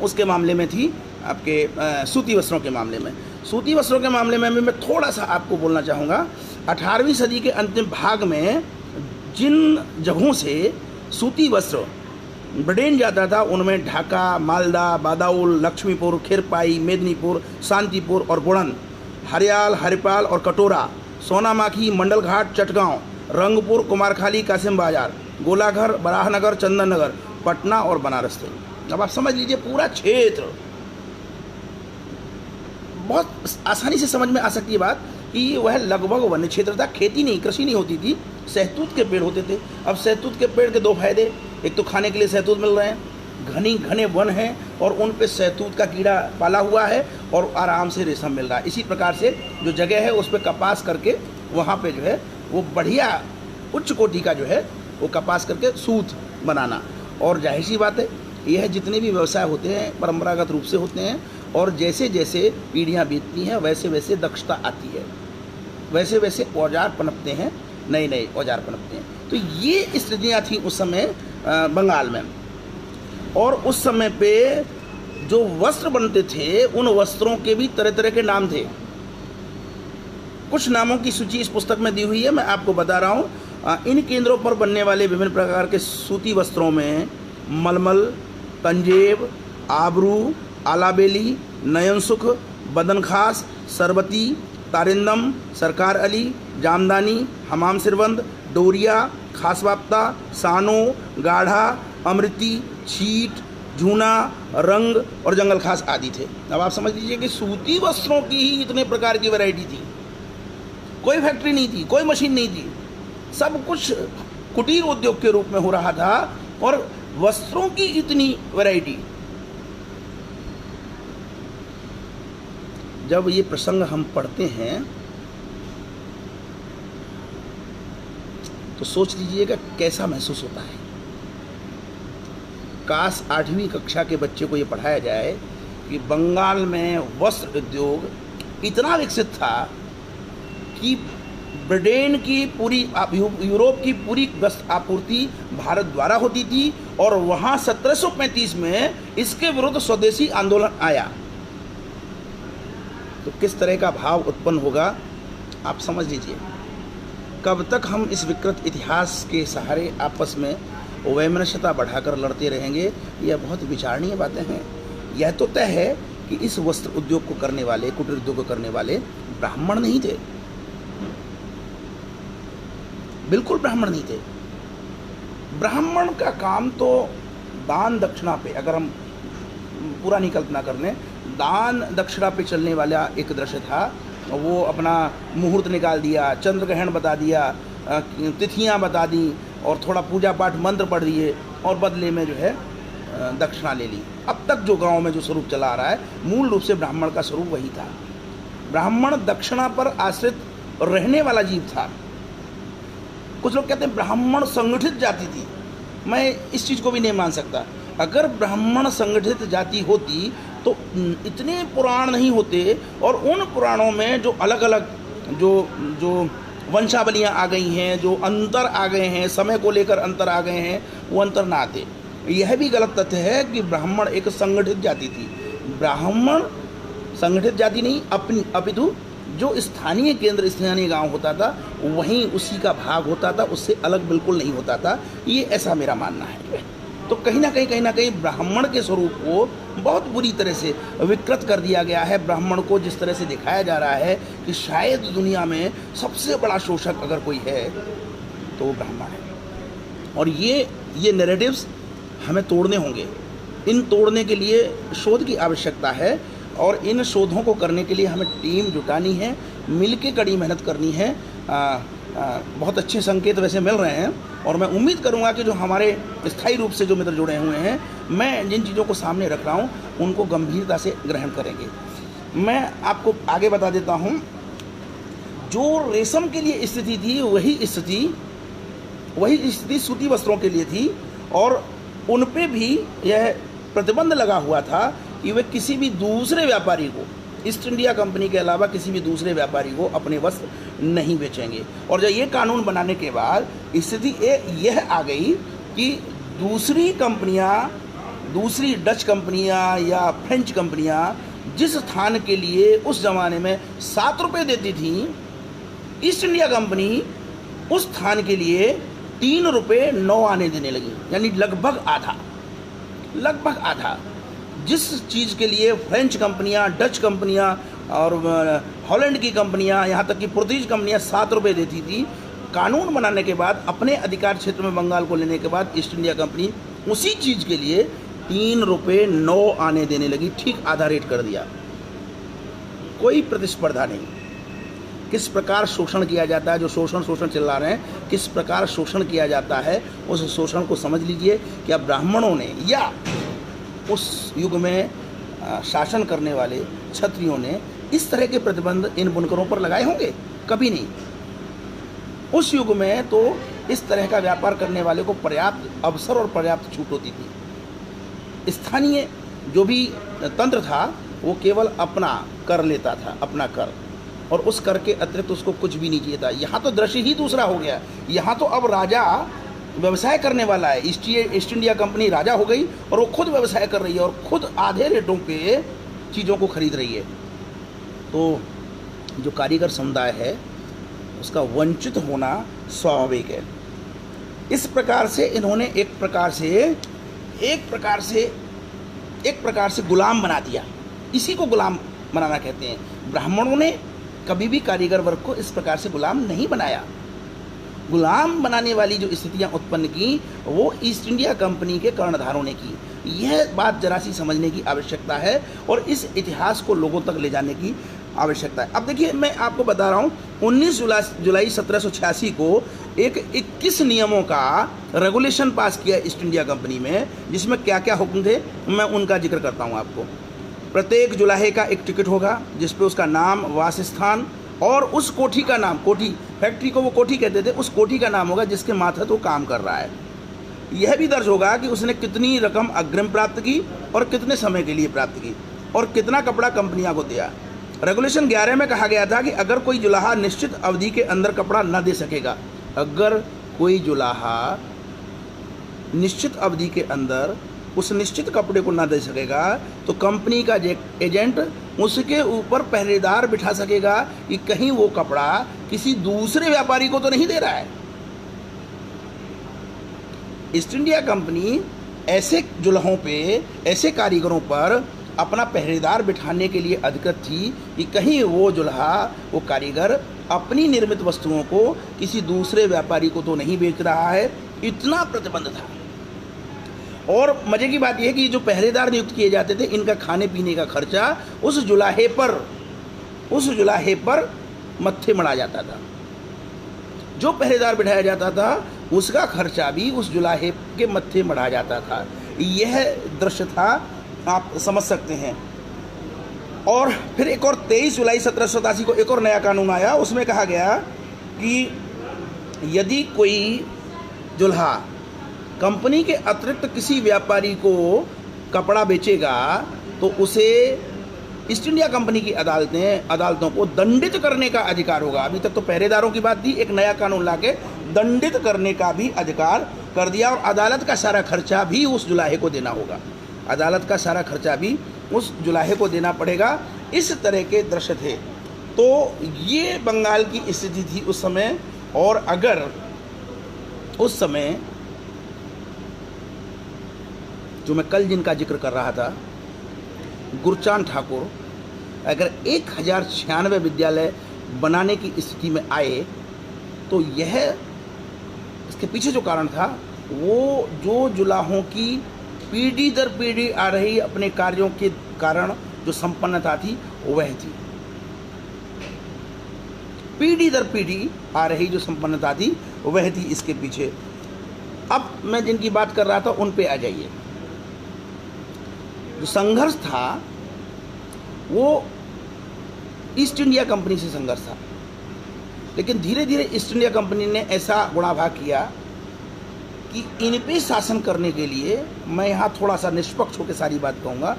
उसके मामले में थी आपके सूती वस्त्रों के मामले में। सूती वस्त्रों के मामले में भी मैं थोड़ा सा आपको बोलना चाहूँगा। 18वीं सदी के अंतिम भाग में जिन जगहों से सूती वस्त्र ब्रिटेन जाता था उनमें ढाका, मालदा, बादाउल, लक्ष्मीपुर, खिरपाई, मेदिनीपुर, शांतिपुर और गुणन, हरियाल, हरिपाल और कटोरा, सोनामाखी, मंडलघाट, चटगांव, रंगपुर, कुमारखाली, कासिम बाजार, गोलाघर, बराहनगर, चंदन नगर, पटना और बनारस थे। अब आप समझ लीजिए पूरा क्षेत्र, बहुत आसानी से समझ में आ सकती है बात कि वह लगभग वन्य क्षेत्र था। खेती नहीं, कृषि नहीं होती थी, सहतूत के पेड़ होते थे। अब सहतूत के पेड़ के दो फायदे, एक तो खाने के लिए सहतूत मिल रहे हैं, घने वन हैं और उन पे सहतूत का कीड़ा पाला हुआ है और आराम से रेशम मिल रहा है। इसी प्रकार से जो जगह है उस पर कपास करके वहाँ पे जो है वो बढ़िया उच्च कोटि का जो है वो कपास करके सूत बनाना। और जाहिर सी बात है यह जितने भी व्यवसाय होते हैं परंपरागत रूप से होते हैं, और जैसे जैसे पीढ़ियाँ बीतती हैं वैसे वैसे दक्षता आती है, वैसे वैसे औजार पनपते हैं, नए नए औजार पनपते हैं। तो ये स्थितियाँ थी उस समय बंगाल में। और उस समय पे जो वस्त्र बनते थे उन वस्त्रों के भी तरह तरह के नाम थे। कुछ नामों की सूची इस पुस्तक में दी हुई है, मैं आपको बता रहा हूँ। इन केंद्रों पर बनने वाले विभिन्न प्रकार के सूती वस्त्रों में मलमल, तंजेब, आबरू, आलाबेली, नयनसुख, बदनखास, सरबती, तारिंदम, सरकार अली, जामदानी, हमाम सिरबंद, डोरिया, खासबाप्ता, सानो, गाढ़ा, अमृति, छीट, झूना, रंग और जंगल खास आदि थे। अब आप समझ लीजिए कि सूती वस्त्रों की ही इतने प्रकार की वैरायटी थी। कोई फैक्ट्री नहीं थी, कोई मशीन नहीं थी, सब कुछ कुटीर उद्योग के रूप में हो रहा था और वस्त्रों की इतनी वैरायटी। जब ये प्रसंग हम पढ़ते हैं तो सोच लीजिएगा कैसा महसूस होता है। काश 8वीं कक्षा के बच्चे को ये पढ़ाया जाए कि बंगाल में वस्त्र उद्योग इतना विकसित था कि ब्रिटेन की पूरी यूरोप की पूरी वस्त्र आपूर्ति भारत द्वारा होती थी और वहाँ 1735 में इसके विरुद्ध स्वदेशी आंदोलन आया। तो किस तरह का भाव उत्पन्न होगा आप समझ लीजिए। कब तक हम इस विकृत इतिहास के सहारे आपस में वैमनस्यता बढ़ाकर लड़ते रहेंगे, यह बहुत विचारणीय बातें हैं। यह तो तय है कि इस वस्त्र उद्योग को करने वाले, कुटीर उद्योग को करने वाले ब्राह्मण नहीं थे, बिल्कुल ब्राह्मण नहीं थे। ब्राह्मण का काम तो दान दक्षिणा पे, अगर हम पुरानी कल्पना कर लें, दान दक्षिणा पे चलने वाला एक दृश्य था। वो अपना मुहूर्त निकाल दिया, चंद्र ग्रहण बता दिया, तिथियां बता दी और थोड़ा पूजा पाठ मंत्र पढ़ दिए और बदले में जो है दक्षिणा ले ली। अब तक जो गांव में जो स्वरूप चला आ रहा है मूल रूप से ब्राह्मण का स्वरूप वही था। ब्राह्मण दक्षिणा पर आश्रित रहने वाला जीव था। कुछ लोग कहते हैं ब्राह्मण संगठित जाति थी। मैं इस चीज़ को भी नहीं मान सकता। अगर ब्राह्मण संगठित जाति होती तो इतने पुराण नहीं होते और उन पुराणों में जो अलग अलग जो वंशावलियाँ आ गई हैं, जो अंतर आ गए हैं, समय को लेकर अंतर आ गए हैं, वो अंतर ना आते। यह भी गलत तथ्य है कि ब्राह्मण एक संगठित जाति थी। ब्राह्मण संगठित जाति नहीं, अपितु जो स्थानीय केंद्र, स्थानीय गांव होता था वहीं उसी का भाग होता था, उससे अलग बिल्कुल नहीं होता था। ये ऐसा मेरा मानना है। तो कहीं ना कहीं ब्राह्मण के स्वरूप को बहुत बुरी तरह से विकृत कर दिया गया है। ब्राह्मण को जिस तरह से दिखाया जा रहा है कि शायद दुनिया में सबसे बड़ा शोषक अगर कोई है तो ब्राह्मण है। और ये नैरेटिव्स हमें तोड़ने होंगे। इन तोड़ने के लिए शोध की आवश्यकता है और इन शोधों को करने के लिए हमें टीम जुटानी है मिल के कड़ी मेहनत करनी है। बहुत अच्छे संकेत वैसे मिल रहे हैं और मैं उम्मीद करूंगा कि जो हमारे स्थायी रूप से जो मित्र जुड़े हुए हैं, मैं जिन चीज़ों को सामने रख रहा हूं उनको गंभीरता से ग्रहण करेंगे। मैं आपको आगे बता देता हूं, जो रेशम के लिए स्थिति थी वही स्थिति सूती वस्त्रों के लिए थी और उन पे भी यह प्रतिबंध लगा हुआ था कि वे किसी भी दूसरे व्यापारी को, ईस्ट इंडिया कंपनी के अलावा किसी भी दूसरे व्यापारी को अपने वस्त्र नहीं बेचेंगे। और जब ये कानून बनाने के बाद स्थिति यह आ गई कि दूसरी कंपनियां, दूसरी डच कंपनियां या फ्रेंच कंपनियां जिस स्थान के लिए उस ज़माने में 7 रुपये देती थी, ईस्ट इंडिया कंपनी उस स्थान के लिए 3 रुपये 9 आने देने लगी, यानी लगभग आधा। जिस चीज़ के लिए फ्रेंच कंपनियां, डच कंपनियां और हॉलैंड की कंपनियां, यहाँ तक कि पुर्तगीज कंपनियां 7 रुपये देती थी, कानून बनाने के बाद अपने अधिकार क्षेत्र में बंगाल को लेने के बाद ईस्ट इंडिया कंपनी उसी चीज़ के लिए 3 रुपये 9 आने देने लगी, ठीक आधा रेट कर दिया। कोई प्रतिस्पर्धा नहीं। किस प्रकार शोषण किया जाता है, जो शोषण चिल्ला रहे हैं, किस प्रकार शोषण किया जाता है, उस शोषण को समझ लीजिए। क्या ब्राह्मणों ने या उस युग में शासन करने वाले क्षत्रियों ने इस तरह के प्रतिबंध इन बुनकरों पर लगाए होंगे? कभी नहीं। उस युग में तो इस तरह का व्यापार करने वाले को पर्याप्त अवसर और पर्याप्त छूट होती थी। स्थानीय जो भी तंत्र था वो केवल अपना कर लेता था, अपना कर, और उस कर के अतिरिक्त उसको कुछ भी नहीं चाहिए था। यहाँ तो दृश्य ही दूसरा हो गया। यहाँ तो अब राजा व्यवसाय करने वाला है। ईस्ट इंडिया कंपनी राजा हो गई और वो खुद व्यवसाय कर रही है और खुद आधे रेटों पे चीज़ों को खरीद रही है। तो जो कारीगर समुदाय है उसका वंचित होना स्वाभाविक है। इस प्रकार से इन्होंने एक प्रकार से गुलाम बना दिया। इसी को गुलाम बनाना कहते हैं। ब्राह्मणों ने कभी भी कारीगर वर्ग को इस प्रकार से गुलाम नहीं बनाया। गुलाम बनाने वाली जो स्थितियां उत्पन्न की वो ईस्ट इंडिया कंपनी के कर्णधारों ने की। यह बात जरा सी समझने की आवश्यकता है और इस इतिहास को लोगों तक ले जाने की आवश्यकता है। अब देखिए, मैं आपको बता रहा हूँ, 19 जुलाई 1786 को एक 21 नियमों का रेगुलेशन पास किया ईस्ट इंडिया कंपनी में, जिसमें क्या क्या हुक्म थे मैं उनका जिक्र करता हूँ आपको। प्रत्येक जुलाहे का एक टिकट होगा जिस पे उसका नाम, वासस्थान और उस कोठी का नाम, कोठी फैक्ट्री को वो कोठी कहते थे, उस कोठी का नाम होगा जिसके माथे वो काम कर रहा है। यह भी दर्ज होगा कि उसने कितनी रकम अग्रिम प्राप्त की और कितने समय के लिए प्राप्त की और कितना कपड़ा कंपनियां को दिया। रेगुलेशन 11 में कहा गया था कि अगर कोई जुलाहा निश्चित अवधि के अंदर कपड़ा न दे सकेगा, अगर कोई जुलाहा निश्चित अवधि के अंदर उस निश्चित कपड़े को ना दे सकेगा तो कंपनी का एजेंट उसके ऊपर पहरेदार बिठा सकेगा कि कहीं वो कपड़ा किसी दूसरे व्यापारी को तो नहीं दे रहा है। ईस्ट इंडिया कंपनी ऐसे जुलाहों पे, ऐसे कारीगरों पर अपना पहरेदार बिठाने के लिए अधिकृत थी कि कहीं वो जुल्हा, वो कारीगर अपनी निर्मित वस्तुओं को किसी दूसरे व्यापारी को तो नहीं बेच रहा है। इतना प्रतिबंध था। और मज़े की बात यह है कि जो पहरेदार नियुक्त किए जाते थे, इनका खाने पीने का खर्चा उस जुलाहे पर मत्थे मढ़ा जाता था। जो पहरेदार बिठाया जाता था उसका खर्चा भी उस जुलाहे के मत्थे मढ़ा जाता था। यह दृश्य था, आप समझ सकते हैं। और फिर एक और 23 जुलाई 1787 को एक और नया कानून आया। उसमें कहा गया कि यदि कोई जुल्हा कंपनी के अतिरिक्त किसी व्यापारी को कपड़ा बेचेगा तो उसे ईस्ट इंडिया कंपनी की अदालतों को दंडित करने का अधिकार होगा। अभी तक तो पहरेदारों की बात थी, एक नया कानून लाके दंडित करने का भी अधिकार कर दिया। और अदालत का सारा खर्चा भी उस जुलाहे को देना होगा। अदालत का सारा खर्चा भी उस जुलाहे को देना पड़ेगा। इस तरह के दृश्य थे। तो ये बंगाल की स्थिति थी उस समय। और अगर उस समय जो मैं कल जिनका जिक्र कर रहा था, गुरचांद ठाकुर, अगर 1096 विद्यालय बनाने की स्थिति में आए तो यह, इसके पीछे जो कारण था वो जो जुलाहों की पीढ़ी दर पीढ़ी आ रही अपने कार्यों के कारण जो संपन्नता थी वह थी। पीढ़ी दर पीढ़ी आ रही जो संपन्नता थी वह थी इसके पीछे। अब मैं जिनकी बात कर रहा था उन पे आ जाइए। जो संघर्ष था वो ईस्ट इंडिया कंपनी से संघर्ष था, लेकिन धीरे धीरे ईस्ट इंडिया कंपनी ने ऐसा गुणाभाग किया कि इन पे शासन करने के लिए, मैं यहाँ थोड़ा सा निष्पक्ष होकर सारी बात कहूँगा,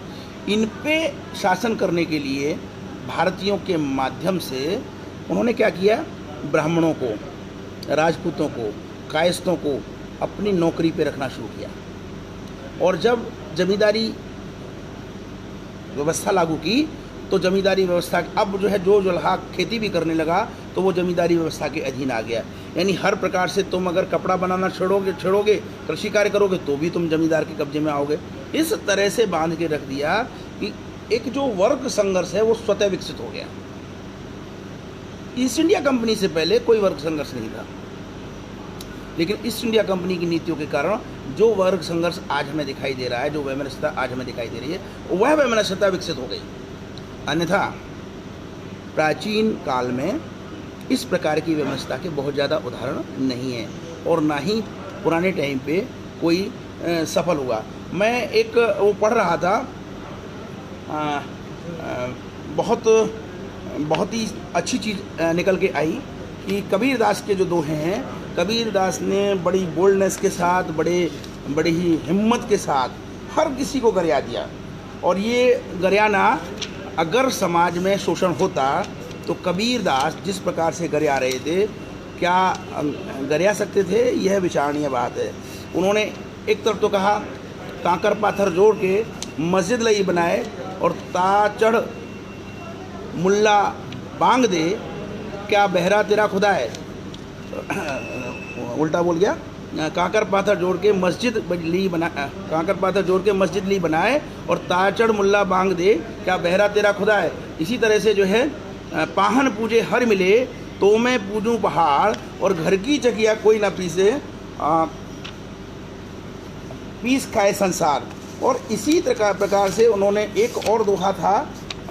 इन पे शासन करने के लिए भारतीयों के माध्यम से उन्होंने क्या किया, ब्राह्मणों को, राजपूतों को, कायस्थों को अपनी नौकरी पे रखना शुरू किया। और जब जमींदारी व्यवस्था लागू की तो जमींदारी व्यवस्था अब जो है जो जुल्हा खेती भी करने लगा तो वो जमींदारी व्यवस्था के अधीन आ गया। यानी हर प्रकार से तुम अगर कपड़ा बनाना छोड़ोगे, कृषि कार्य करोगे तो भी तुम जमींदार के कब्जे में आओगे। इस तरह से बांध के रख दिया कि एक जो वर्ग संघर्ष है वो स्वतः विकसित हो गया। ईस्ट इंडिया कंपनी से पहले कोई वर्ग संघर्ष नहीं था, लेकिन ईस्ट इंडिया कंपनी की नीतियों के कारण जो वर्ग संघर्ष आज हमें दिखाई दे रहा है, जो वैमनस्यता आज हमें दिखाई दे रही है, वह वैमनस्यता विकसित हो गई। अन्यथा प्राचीन काल में इस प्रकार की वैमनस्यता के बहुत ज़्यादा उदाहरण नहीं है और ना ही पुराने टाइम पे कोई सफल हुआ। मैं एक वो पढ़ रहा था, बहुत ही अच्छी चीज़ निकल के आई कि कबीरदास के जो दोहे हैं, कबीरदास ने बड़ी बोल्डनेस के साथ, बड़ी ही हिम्मत के साथ हर किसी को गरिया दिया। और ये गरियाना अगर समाज में शोषण होता तो कबीरदास जिस प्रकार से गरिया रहे थे, क्या गरिया सकते थे? यह विचारणीय बात है। उन्होंने एक तरफ तो कहा कांकर पाथर जोड़ के मस्जिद लई बनाए और ताचढ़ मुल्ला बांग दे, क्या बहरा तेरा खुदा है? उल्टा बोल गया। कांकर पाथर जोड़ के मस्जिद ली बनाए और ताचड़ मुल्ला बांग दे, क्या बहरा तेरा खुदा है। इसी तरह से जो है पाहन पूजे हर मिले तो मैं पूजूं पहाड़, और घर की चकिया कोई ना पीस खाए संसार। और इसी प्रकार से उन्होंने एक और दोहा था,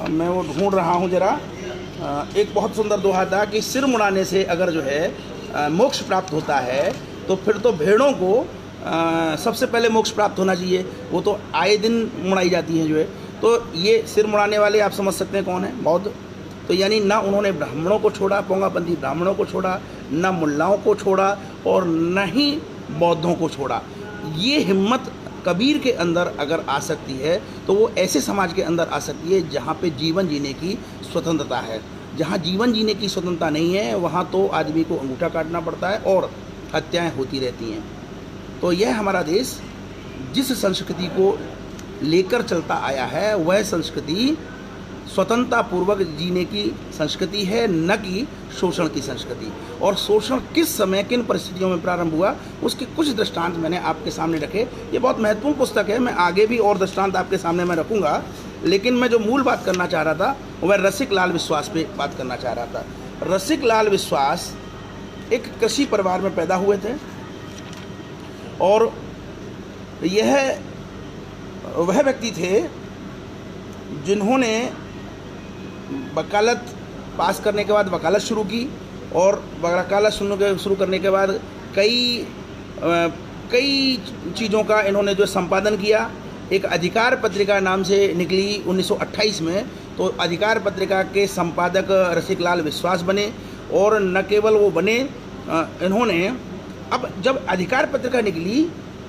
मैं वो ढूंढ रहा हूँ जरा, एक बहुत सुंदर दोहा था कि सिर मुड़ाने से अगर जो है मोक्ष प्राप्त होता है तो फिर तो भेड़ों को सबसे पहले मोक्ष प्राप्त होना चाहिए। वो तो आए दिन मुड़ाई जाती हैं जो है। तो ये सिर मुड़ाने वाले आप समझ सकते हैं कौन है? बौद्ध। तो यानी ना उन्होंने ब्राह्मणों को छोड़ा, पोंगापंथी ब्राह्मणों को छोड़ा, ना मुल्लाओं को छोड़ा और न ही बौद्धों को छोड़ा। ये हिम्मत कबीर के अंदर अगर आ सकती है तो वो ऐसे समाज के अंदर आ सकती है जहाँ पे जीवन जीने की स्वतंत्रता है। जहाँ जीवन जीने की स्वतंत्रता नहीं है वहाँ तो आदमी को अंगूठा काटना पड़ता है और हत्याएं होती रहती हैं। तो यह हमारा देश जिस संस्कृति को लेकर चलता आया है वह संस्कृति स्वतंत्रता पूर्वक जीने की संस्कृति है, न कि शोषण की संस्कृति। और शोषण किस समय किन परिस्थितियों में प्रारंभ हुआ उसके कुछ दृष्टांत मैंने आपके सामने रखे। ये बहुत महत्वपूर्ण पुस्तक है, मैं आगे भी और दृष्टांत आपके सामने मैं रखूँगा। लेकिन मैं जो मूल बात करना चाह रहा था वह रसिक लाल विश्वास पे बात करना चाह रहा था। रसिक लाल विश्वास एक कृषि परिवार में पैदा हुए थे और यह वह व्यक्ति थे जिन्होंने वकालत पास करने के बाद वकालत शुरू की और वकालत शुरू करने के बाद कई चीज़ों का इन्होंने जो संपादन किया। एक अधिकार पत्रिका नाम से निकली 1928 में। तो अधिकार पत्रिका के संपादक रसिक लाल विश्वास बने और न केवल वो बने, इन्होंने अब जब अधिकार पत्रिका निकली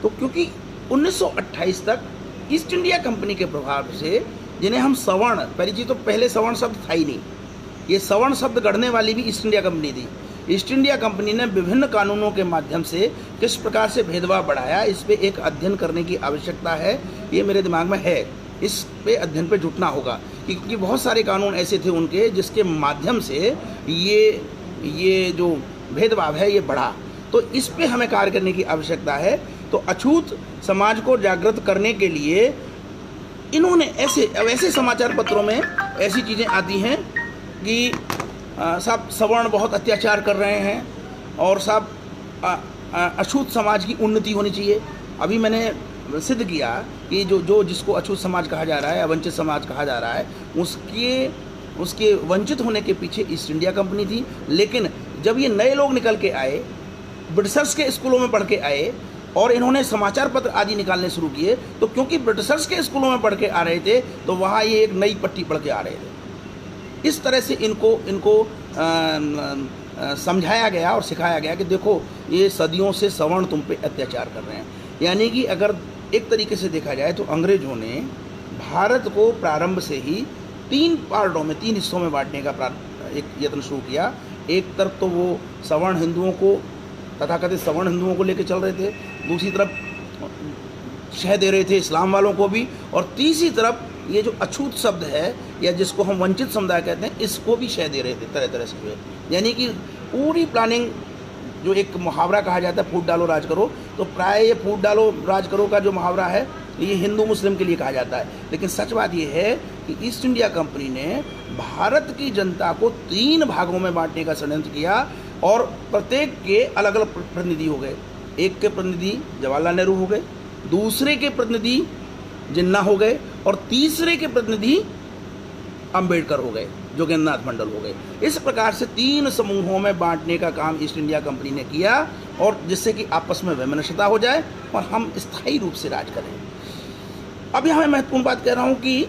तो क्योंकि 1928 तक ईस्ट इंडिया कंपनी के प्रभाव से, जिन्हें हम सवर्ण, पहली चीज़ तो पहले सवर्ण शब्द था ही नहीं, ये सवर्ण शब्द गढ़ने वाली भी ईस्ट इंडिया कंपनी थी। ईस्ट इंडिया कंपनी ने विभिन्न कानूनों के माध्यम से किस प्रकार से भेदभाव बढ़ाया, इस पे एक अध्ययन करने की आवश्यकता है। ये मेरे दिमाग में है, इस पे अध्ययन पे जुटना होगा क्योंकि बहुत सारे कानून ऐसे थे उनके जिसके माध्यम से ये जो भेदभाव है ये बढ़ा। तो इस पे हमें कार्य करने की आवश्यकता है। तो अछूत समाज को जागृत करने के लिए इन्होंने ऐसे समाचार पत्रों में ऐसी चीज़ें आती हैं कि साहब सवर्ण बहुत अत्याचार कर रहे हैं और साहब अछूत समाज की उन्नति होनी चाहिए। अभी मैंने सिद्ध किया कि जो जिसको अछूत समाज कहा जा रहा है, अवंचित समाज कहा जा रहा है, उसके उसके वंचित होने के पीछे ईस्ट इंडिया कंपनी थी। लेकिन जब ये नए लोग निकल के आए, ब्रिटिशर्स के स्कूलों में पढ़ के आए और इन्होंने समाचार पत्र आदि निकालने शुरू किए, तो क्योंकि ब्रिटिशर्स के स्कूलों में पढ़ के आ रहे थे तो वहाँ ये एक नई पट्टी पढ़ के आ रहे थे। इस तरह से इनको समझाया गया और सिखाया गया कि देखो ये सदियों से सवर्ण तुम पे अत्याचार कर रहे हैं। यानी कि अगर एक तरीके से देखा जाए तो अंग्रेजों ने भारत को प्रारंभ से ही 3 पार्टों में, 3 हिस्सों में बांटने का एक यत्न शुरू किया। एक तरफ तो वो सवर्ण हिंदुओं को, तथाकथित सवर्ण हिंदुओं को लेकर चल रहे थे, दूसरी तरफ शह दे रहे थे इस्लाम वालों को भी, और तीसरी तरफ ये जो अछूत शब्द है या जिसको हम वंचित समुदाय कहते हैं, इसको भी शह दे रहे थे तरह तरह से। यानी कि पूरी प्लानिंग, जो एक मुहावरा कहा जाता है फूट डालो राज करो, तो प्राय ये फूट डालो राज करो का जो मुहावरा है ये हिंदू मुस्लिम के लिए कहा जाता है। लेकिन सच बात ये है कि ईस्ट इंडिया कंपनी ने भारत की जनता को 3 भागों में बांटने का षड्यंत्र किया और प्रत्येक के अलग अलग प्रतिनिधि हो गए। एक के प्रतिनिधि जवाहरलाल नेहरू हो गए, दूसरे के प्रतिनिधि जिन्ना हो गए और तीसरे के प्रतिनिधि अंबेडकर हो गए, जोगेंद्रनाथ मंडल हो गए। इस प्रकार से 3 समूहों में बांटने का काम ईस्ट इंडिया कंपनी ने किया, और जिससे कि आपस में वैमनस्यता हो जाए और हम स्थायी रूप से राज करें। अब यहाँ मैं महत्वपूर्ण बात कह रहा हूँ कि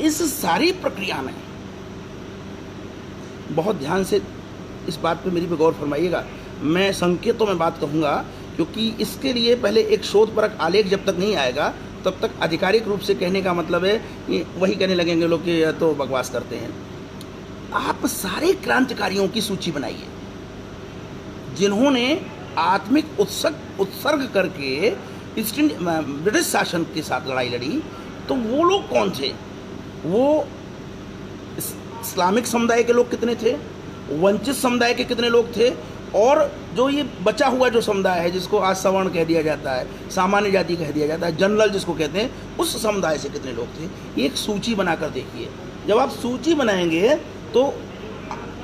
इस सारी प्रक्रिया में बहुत ध्यान से इस बात पे मेरी पे गौर फरमाइएगा। मैं संकेतों में बात कहूँगा, क्योंकि इसके लिए पहले एक शोधपरक आलेख जब तक नहीं आएगा तब तक आधिकारिक रूप से कहने का मतलब है कि वही कहने लगेंगे लोग कि यह तो बकवास करते हैं। आप सारे क्रांतिकारियों की सूची बनाइए जिन्होंने आत्मिक उत्सर्ग करके ब्रिटिश शासन के साथ लड़ाई लड़ी। तो वो लोग कौन थे? वो इस्लामिक समुदाय के लोग कितने थे, वंचित समुदाय के कितने लोग थे, और जो ये बचा हुआ जो समुदाय है जिसको आज सवर्ण कह दिया जाता है, सामान्य जाति कह दिया जाता है, जनरल जिसको कहते हैं, उस समुदाय से कितने लोग थे। एक सूची बनाकर देखिए। जब आप सूची बनाएंगे तो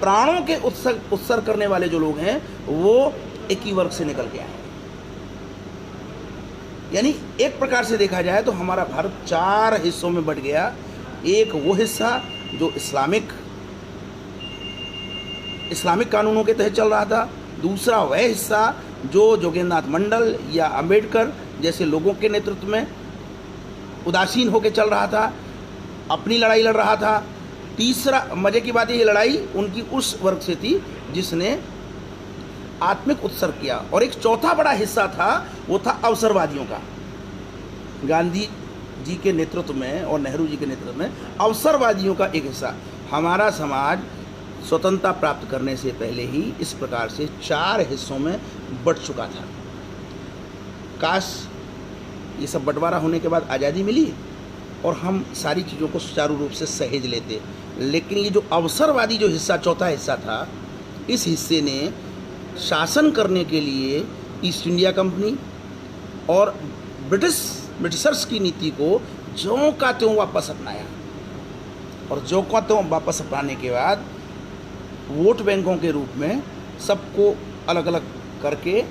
प्राणों के उत्सर्ग करने वाले जो लोग हैं वो एक ही वर्ग से निकल के आए। यानी एक प्रकार से देखा जाए तो हमारा भारत 4 हिस्सों में बंट गया। एक वो हिस्सा जो इस्लामिक कानूनों के तहत चल रहा था, दूसरा वह हिस्सा जो जोगेंद्रनाथ मंडल या अंबेडकर जैसे लोगों के नेतृत्व में उदासीन होकर चल रहा था, अपनी लड़ाई लड़ रहा था, तीसरा मजे की बात है ये लड़ाई उनकी उस वर्ग से थी जिसने आत्मिक उत्सर्ग किया, और एक चौथा बड़ा हिस्सा था वो था अवसरवादियों का। गांधी जी के नेतृत्व में और नेहरू जी के नेतृत्व में अवसरवादियों का एक हिस्सा। हमारा समाज स्वतंत्रता प्राप्त करने से पहले ही इस प्रकार से 4 हिस्सों में बंट चुका था। काश ये सब बंटवारा होने के बाद आज़ादी मिली और हम सारी चीज़ों को सुचारू रूप से सहेज लेते। लेकिन ये जो अवसरवादी जो हिस्सा, चौथा हिस्सा था, इस हिस्से ने शासन करने के लिए ईस्ट इंडिया कंपनी और ब्रिटिशर्स की नीति को ज्यों का त्यों वापस अपनाया, और ज्यों का त्यों वापस अपनाने के बाद वोट बैंकों के रूप में सबको अलग अलग करके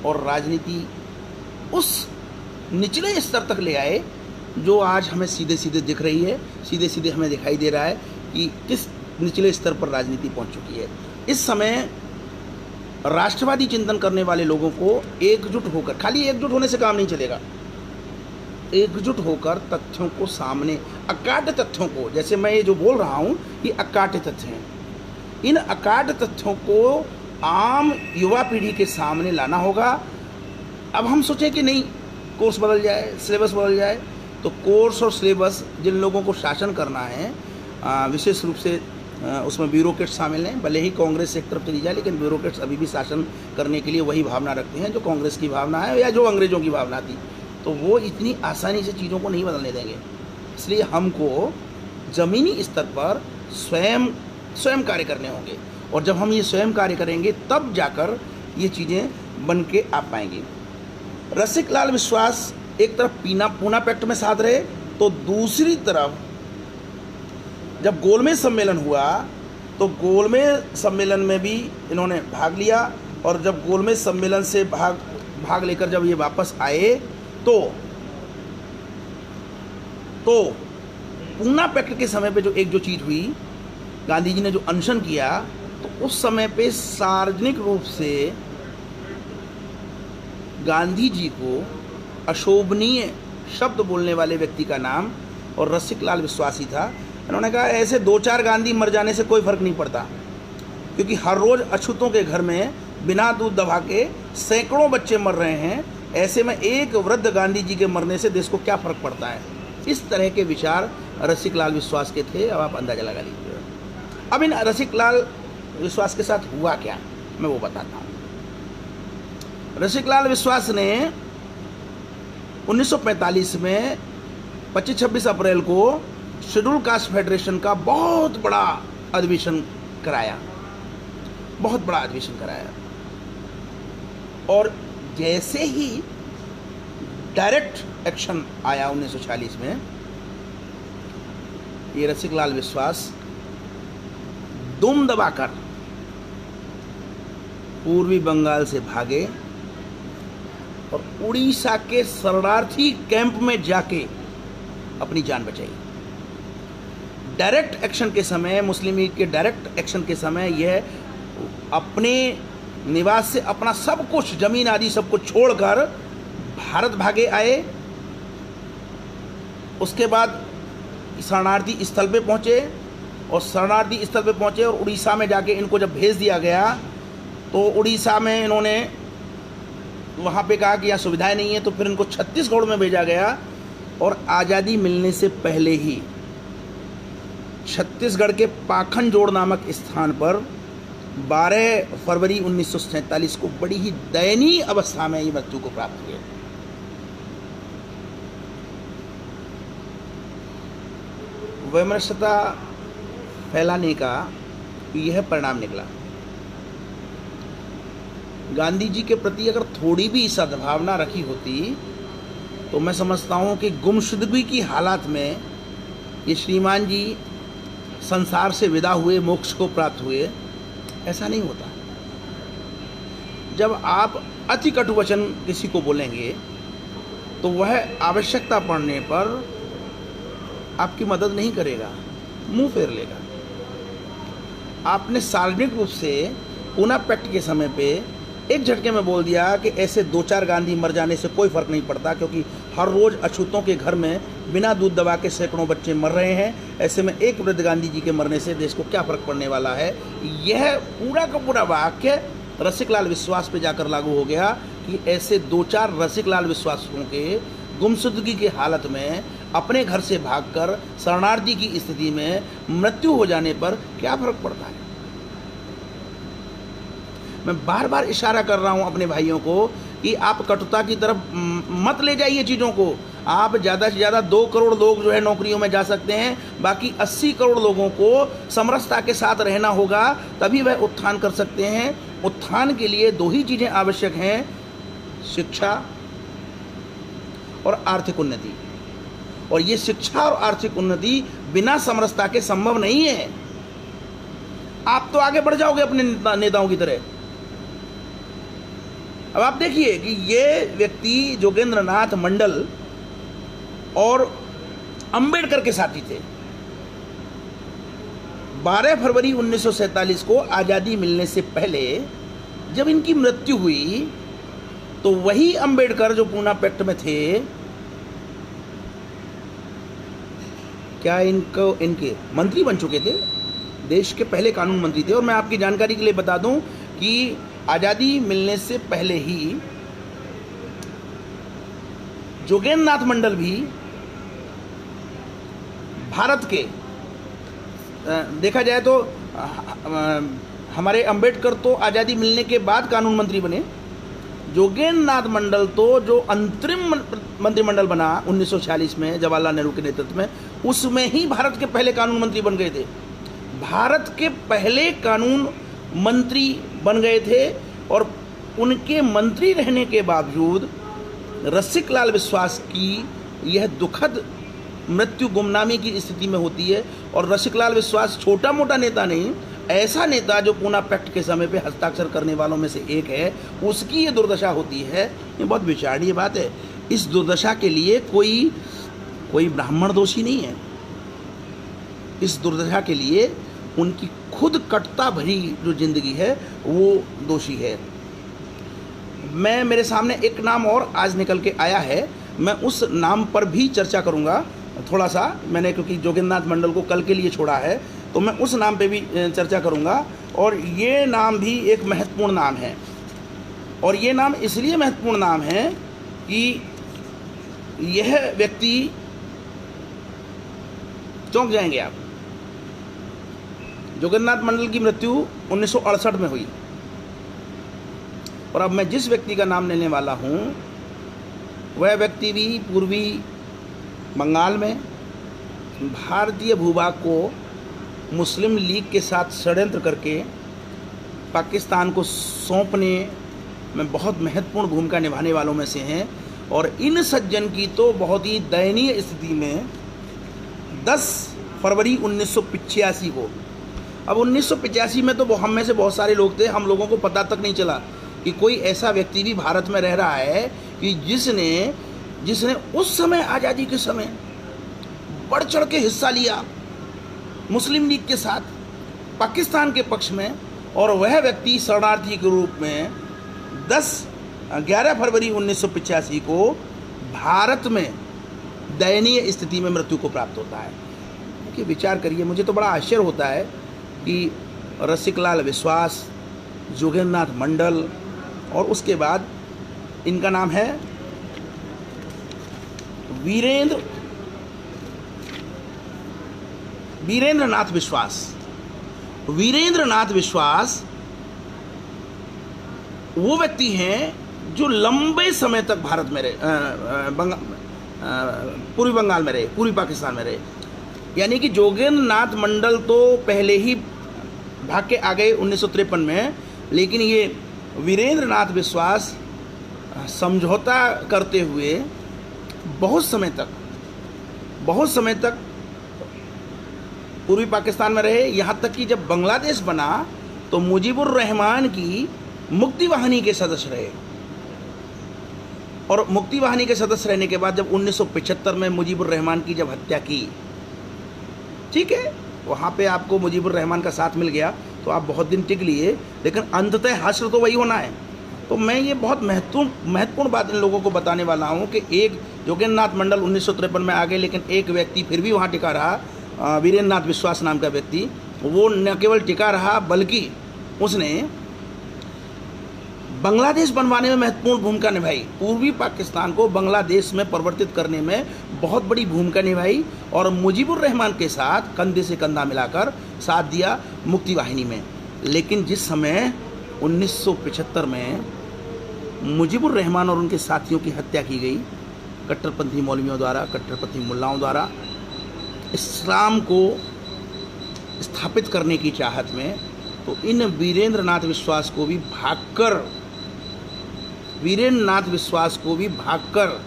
और राजनीति उस निचले स्तर तक ले आए जो आज हमें सीधे सीधे दिख रही है। सीधे सीधे हमें दिखाई दे रहा है कि किस निचले स्तर पर राजनीति पहुंच चुकी है। इस समय राष्ट्रवादी चिंतन करने वाले लोगों को एकजुट होकर, खाली एकजुट होने से काम नहीं चलेगा, एकजुट होकर तथ्यों को सामने, अकाट्य तथ्यों को, जैसे मैं ये जो बोल रहा हूँ ये अकाट्य तथ्य हैं, इन अकाट्य तथ्यों को आम युवा पीढ़ी के सामने लाना होगा। अब हम सोचें कि नहीं कोर्स बदल जाए, सिलेबस बदल जाए, तो कोर्स और सिलेबस जिन लोगों को शासन करना है, विशेष रूप से उसमें ब्यूरोक्रेट्स शामिल हैं। भले ही कांग्रेस एक तरफ चली जाए, लेकिन ब्यूरोक्रेट्स अभी भी शासन करने के लिए वही भावना रखते हैं जो कांग्रेस की भावना है या जो अंग्रेज़ों की भावना थी। तो वो इतनी आसानी से चीज़ों को नहीं बदलने देंगे। इसलिए हमको ज़मीनी स्तर पर स्वयं कार्य करने होंगे, और जब हम ये स्वयं कार्य करेंगे तब जाकर ये चीज़ें बन के आ पाएंगी। रसिक लाल विश्वास एक तरफ पूना पैक्ट में साथ रहे, तो दूसरी तरफ जब गोलमेज सम्मेलन हुआ तो गोलमेज सम्मेलन में भी इन्होंने भाग लिया, और जब गोलमेज सम्मेलन से भाग लेकर जब ये वापस आए तो पूना पैक्ट के समय पे जो चीज़ हुई गांधी जी ने जो अनशन किया, तो उस समय पे सार्वजनिक रूप से गांधी जी को अशोभनीय शब्द बोलने वाले व्यक्ति का नाम और रसिकलाल विश्वासी था। उन्होंने कहा ऐसे 2-4 गांधी मर जाने से कोई फर्क नहीं पड़ता, क्योंकि हर रोज अछूतों के घर में बिना दूध दबा के सैकड़ों बच्चे मर रहे हैं, ऐसे में एक वृद्ध गांधी जी के मरने से देश को क्या फर्क पड़ता है। इस तरह के विचार रसिकलाल विश्वास के थे। अब आप अंदाजा लगा लीजिए। अब इन रसिकलाल विश्वास के साथ हुआ क्या, मैं वो बताता हूँ। रसिकलाल विश्वास ने 1945 में 25-26 अप्रैल को शेड्यूल कास्ट फेडरेशन का बहुत बड़ा अधिवेशन कराया, बहुत बड़ा अधिवेशन कराया। और जैसे ही डायरेक्ट एक्शन आया 1946 में, ये रसिकलाल विश्वास दुम दबाकर पूर्वी बंगाल से भागे और उड़ीसा के शरणार्थी कैंप में जाके अपनी जान बचाई। डायरेक्ट एक्शन के समय, मुस्लिम लीग के डायरेक्ट एक्शन के समय यह अपने निवास से अपना सब कुछ, जमीन आदि सब कुछ छोड़कर भारत भागे आए। उसके बाद शरणार्थी स्थल पे पहुंचे और शरणार्थी स्थल पे पहुंचे और उड़ीसा में जाके इनको जब भेज दिया गया, तो उड़ीसा में इन्होंने वहाँ पे कहा कि यहाँ सुविधाएं नहीं है, तो फिर इनको छत्तीसगढ़ में भेजा गया। और आज़ादी मिलने से पहले ही छत्तीसगढ़ के पाखनजोड़ नामक स्थान पर 12 फरवरी 1947 को बड़ी ही दयनीय अवस्था में ये मृत्यु को प्राप्त हुए। वैमनस्यता फैलाने का यह परिणाम निकला। गांधी जी के प्रति अगर थोड़ी भी सद्भावना रखी होती, तो मैं समझता हूँ कि गुमशुदगी की हालत में ये श्रीमान जी संसार से विदा हुए, मोक्ष को प्राप्त हुए। ऐसा नहीं होता। जब आप अति कटु वचन किसी को बोलेंगे, तो वह आवश्यकता पड़ने पर आपकी मदद नहीं करेगा, मुंह फेर लेगा। आपने सार्वजनिक रूप से पूना पैक्ट के समय पे एक झटके में बोल दिया कि ऐसे 2-4 गांधी मर जाने से कोई फर्क नहीं पड़ता, क्योंकि हर रोज अछूतों के घर में बिना दूध दबा के सैकड़ों बच्चे मर रहे हैं, ऐसे में एक वृद्ध गांधी जी के मरने से देश को क्या फर्क पड़ने वाला है। यह पूरा का पूरा वाक्य रसिकलाल विश्वास पे जाकर लागू हो गया कि ऐसे 2-4 रसिकलाल विश्वासों के गुमशुदगी की हालत में अपने घर से भागकर शरणार्थी की स्थिति में मृत्यु हो जाने पर क्या फर्क पड़ता है। मैं बार बार इशारा कर रहा हूं अपने भाइयों को कि आप कटुता की तरफ मत ले जाइए चीज़ों को। आप ज़्यादा से ज़्यादा 2 करोड़ लोग जो है नौकरियों में जा सकते हैं, बाकी 80 करोड़ लोगों को समरसता के साथ रहना होगा, तभी वह उत्थान कर सकते हैं। उत्थान के लिए 2 ही चीज़ें आवश्यक हैं, शिक्षा और आर्थिक उन्नति। और ये शिक्षा और आर्थिक उन्नति बिना समरसता के संभव नहीं है। आप तो आगे बढ़ जाओगे अपने नेताओं की तरह। अब आप देखिए कि ये व्यक्ति जोगेंद्र नाथ मंडल और अंबेडकर के साथी थे। 12 फरवरी 1947 को आज़ादी मिलने से पहले जब इनकी मृत्यु हुई, तो वही अंबेडकर जो पूना पैक्ट में थे, क्या इनके मंत्री बन चुके थे, देश के पहले कानून मंत्री थे। और मैं आपकी जानकारी के लिए बता दूं कि आज़ादी मिलने से पहले ही जोगेंद्र नाथ मंडल भी भारत के, देखा जाए तो हमारे अंबेडकर तो आज़ादी मिलने के बाद कानून मंत्री बने, जोगेंद्र नाथ मंडल तो जो अंतरिम मंत्रिमंडल बना 1946 में जवाहरलाल नेहरू के नेतृत्व में, उसमें ही भारत के पहले कानून मंत्री बन गए थे। भारत के पहले कानून मंत्री बन गए थे और उनके मंत्री रहने के बावजूद रसिकलाल विश्वास की यह दुखद मृत्यु गुमनामी की स्थिति में होती है। और रसिकलाल विश्वास छोटा मोटा नेता नहीं, ऐसा नेता जो पूना पैक्ट के समय पे हस्ताक्षर करने वालों में से एक है, उसकी ये दुर्दशा होती है। ये बहुत विचारणीय बात है। इस दुर्दशा के लिए कोई ब्राह्मण दोषी नहीं है। इस दुर्दशा के लिए उनकी खुद कटता भरी जो ज़िंदगी है वो दोषी है। मेरे सामने एक नाम और आज निकल के आया है, मैं उस नाम पर भी चर्चा करूंगा थोड़ा सा। मैंने क्योंकि जोगेंद्रनाथ मंडल को कल के लिए छोड़ा है, तो मैं उस नाम पे भी चर्चा करूंगा। और ये नाम भी एक महत्वपूर्ण नाम है, और ये नाम इसलिए महत्वपूर्ण नाम है कि यह व्यक्ति, चौंक जाएंगे आप, जोगेंद्रनाथ मंडल की मृत्यु 1968 में हुई। और अब मैं जिस व्यक्ति का नाम लेने वाला हूँ वह व्यक्ति भी पूर्वी बंगाल में भारतीय भूभाग को मुस्लिम लीग के साथ षड्यंत्र करके पाकिस्तान को सौंपने में बहुत महत्वपूर्ण भूमिका निभाने वालों में से हैं। और इन सज्जन की तो बहुत ही दयनीय स्थिति में 10 फरवरी 1985 को, अब 1985 में तो हम में से बहुत सारे लोग थे, हम लोगों को पता तक नहीं चला कि कोई ऐसा व्यक्ति भी भारत में रह रहा है कि जिसने उस समय आज़ादी के समय बढ़ चढ़ के हिस्सा लिया मुस्लिम लीग के साथ पाकिस्तान के पक्ष में। और वह व्यक्ति शरणार्थी के रूप में 11 फरवरी 1985 को भारत में दयनीय स्थिति में मृत्यु को प्राप्त होता है। कि विचार करिए, मुझे तो बड़ा आश्चर्य होता है कि रसिकलाल विश्वास, जोगेंद्रनाथ मंडल, और उसके बाद इनका नाम है वीरेंद्रनाथ विश्वास। वीरेंद्रनाथ विश्वास वो व्यक्ति हैं जो लंबे समय तक भारत में रहे, पूर्वी बंगाल में रहे, पूर्वी पाकिस्तान में रहे। यानी कि जोगेंद्रनाथ मंडल तो पहले ही भाग के आ गए 1953 में, लेकिन ये वीरेंद्रनाथ विश्वास समझौता करते हुए बहुत समय तक पूर्वी पाकिस्तान में रहे। यहाँ तक कि जब बांग्लादेश बना तो मुजीबुर रहमान की मुक्ति वाहिनी के सदस्य रहे। और मुक्ति वाहिनी के सदस्य रहने के बाद जब 1975 में मुजीबुर रहमान की जब हत्या की, ठीक है, वहाँ पे आपको मुजीबुर रहमान का साथ मिल गया तो आप बहुत दिन टिक लिए, लेकिन अंततः हश्र तो वही होना है। तो मैं ये बहुत महत्वपूर्ण बात इन लोगों को बताने वाला हूँ कि एक जोगेंद्रनाथ मंडल 1953 में आ गए, लेकिन एक व्यक्ति फिर भी वहाँ टिका रहा, वीरेंद्रनाथ विश्वास नाम का व्यक्ति। वो न केवल टिका रहा बल्कि उसने बांग्लादेश बनवाने में महत्वपूर्ण भूमिका निभाई, पूर्वी पाकिस्तान को बांग्लादेश में परिवर्तित करने में बहुत बड़ी भूमिका निभाई। और मुजीबुर रहमान के साथ कंधे से कंधा मिलाकर साथ दिया मुक्ति वाहिनी में। लेकिन जिस समय 1975 में मुजीबुर रहमान और उनके साथियों की हत्या की गई कट्टरपंथी मौलवियों द्वारा, कट्टरपंथी मुल्लाओं द्वारा, इस्लाम को स्थापित करने की चाहत में, तो इन वीरेंद्रनाथ विश्वास को भी भागकर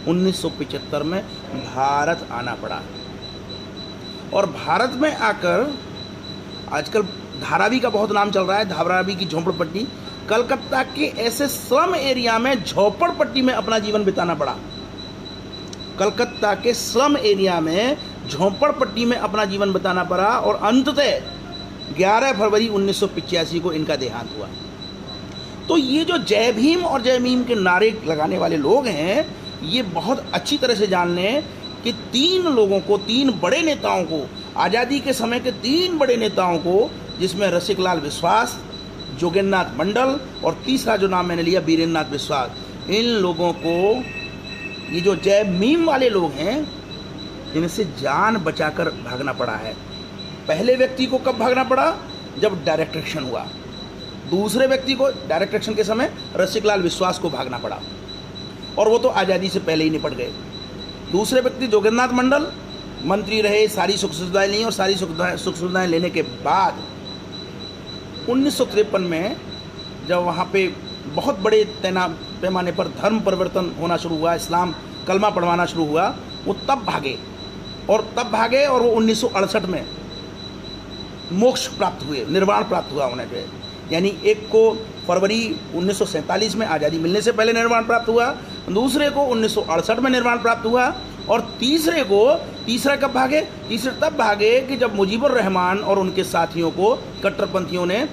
1975 में भारत आना पड़ा। और भारत में आकर आजकल धारावी का बहुत नाम चल रहा है, धारावी की झोंपड़पट्टी, कलकत्ता के ऐसे स्लम एरिया में झोंपड़पट्टी में अपना जीवन बिताना पड़ा। कलकत्ता के स्लम एरिया में झोंपड़पट्टी में अपना जीवन बिताना पड़ा और अंततः 11 फरवरी 1985 को इनका देहांत हुआ। तो ये जो जय भीम और जय मीम के नारे लगाने वाले लोग हैं, ये बहुत अच्छी तरह से जान लें कि 3 लोगों को, 3 बड़े नेताओं को, आज़ादी के समय के 3 बड़े नेताओं को, जिसमें रसिकलाल विश्वास, जोगेंद्रनाथ मंडल और तीसरा जो नाम मैंने लिया वीरेंद्रनाथ विश्वास, इन लोगों को, ये जो जय भीम वाले लोग हैं, इनसे जान बचाकर भागना पड़ा है। पहले व्यक्ति को कब भागना पड़ा? जब डायरेक्ट एक्शन हुआ। दूसरे व्यक्ति को डायरेक्ट एक्शन के समय रसिकलाल विश्वास को भागना पड़ा, और वो तो आज़ादी से पहले ही निपट गए। दूसरे व्यक्ति जोगेंद्रनाथ मंडल मंत्री रहे, सारी सुख सुविधाएँ ली, और सारी सुख सुविधाएँ लेने के बाद 1953 में जब वहाँ पे बहुत बड़े पैमाने पर धर्म परिवर्तन होना शुरू हुआ, इस्लाम कलमा पढ़वाना शुरू हुआ, वो तब भागे और वो 1968 में मोक्ष प्राप्त हुए, निर्वाण प्राप्त हुआ उन्हें जो, यानी एक को फरवरी 1947 में आज़ादी मिलने से पहले निर्वाण प्राप्त हुआ, दूसरे को 1968 में निर्वाण प्राप्त हुआ, और तीसरा कब भागे? तीसरे तब भागे कि जब मुजीबुर रहमान और उनके साथियों को कट्टरपंथियों ने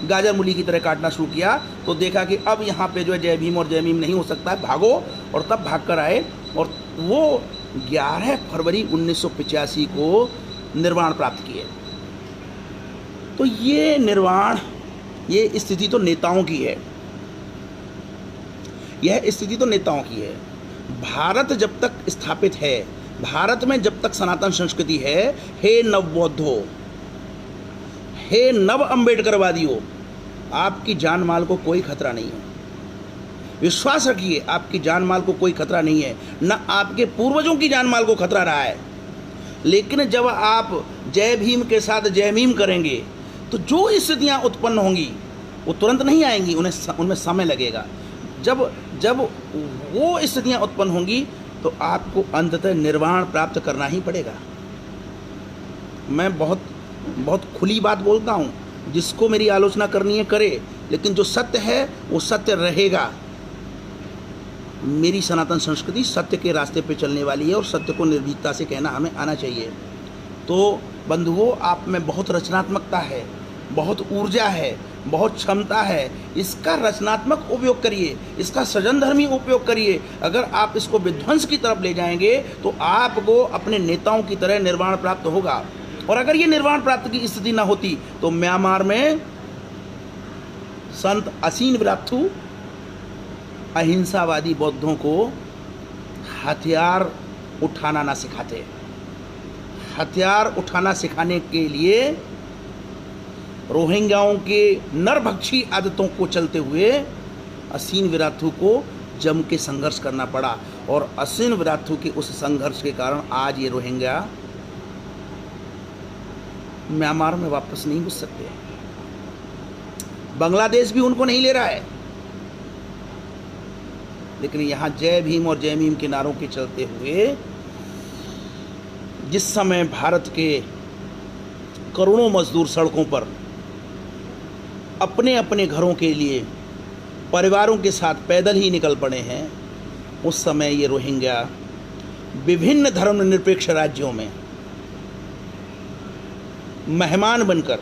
गाजर मूली की तरह काटना शुरू किया, तो देखा कि अब यहाँ पे जो है जय भीम और जय मीम नहीं हो सकता है, भागो। और तब भाग कर आए और वो 11 फरवरी 1985 को निर्वाण प्राप्त किए। तो ये निर्वाण, ये स्थिति तो नेताओं की है, यह स्थिति तो नेताओं की है। भारत जब तक स्थापित है, भारत में जब तक सनातन संस्कृति है, हे नवबौद्धों, हे नव अम्बेडकरवादियों, आपकी जान माल को कोई खतरा नहीं है। विश्वास रखिए, आपकी जान माल को कोई खतरा नहीं है, न आपके पूर्वजों की जान माल को खतरा रहा है। लेकिन जब आप जय भीम के साथ जय मीम करेंगे तो जो स्थितियां उत्पन्न होंगी वो तुरंत नहीं आएंगी, उनमें समय लगेगा। जब वो स्थितियां उत्पन्न होंगी तो आपको अंततः निर्वाण प्राप्त करना ही पड़ेगा। मैं बहुत खुली बात बोलता हूँ, जिसको मेरी आलोचना करनी है करे, लेकिन जो सत्य है वो सत्य रहेगा। मेरी सनातन संस्कृति सत्य के रास्ते पे चलने वाली है और सत्य को निर्भीकता से कहना हमें आना चाहिए। तो बंधुओं, आप में बहुत रचनात्मकता है, बहुत ऊर्जा है, बहुत क्षमता है। इसका रचनात्मक उपयोग करिए, इसका सृजनधर्मी उपयोग करिए। अगर आप इसको विध्वंस की तरफ ले जाएंगे तो आपको अपने नेताओं की तरह निर्वाण प्राप्त होगा। और अगर ये निर्वाण प्राप्त की स्थिति न होती तो म्यांमार में संत असीन विराथू अहिंसावादी बौद्धों को हथियार उठाना ना सिखाते। हथियार उठाना सिखाने के लिए रोहिंग्याओं के नरभक्षी आदतों को चलते हुए असीन विराथू को जम के संघर्ष करना पड़ा। और असीन विराथू के उस संघर्ष के कारण आज ये रोहिंग्या म्यांमार में वापस नहीं घुस सकते। बांग्लादेश भी उनको नहीं ले रहा है। लेकिन यहाँ जय भीम और जय मीम के नारों के चलते हुए जिस समय भारत के करोड़ों मजदूर सड़कों पर अपने अपने घरों के लिए परिवारों के साथ पैदल ही निकल पड़े हैं, उस समय ये रोहिंग्या विभिन्न धर्मनिरपेक्ष राज्यों में मेहमान बनकर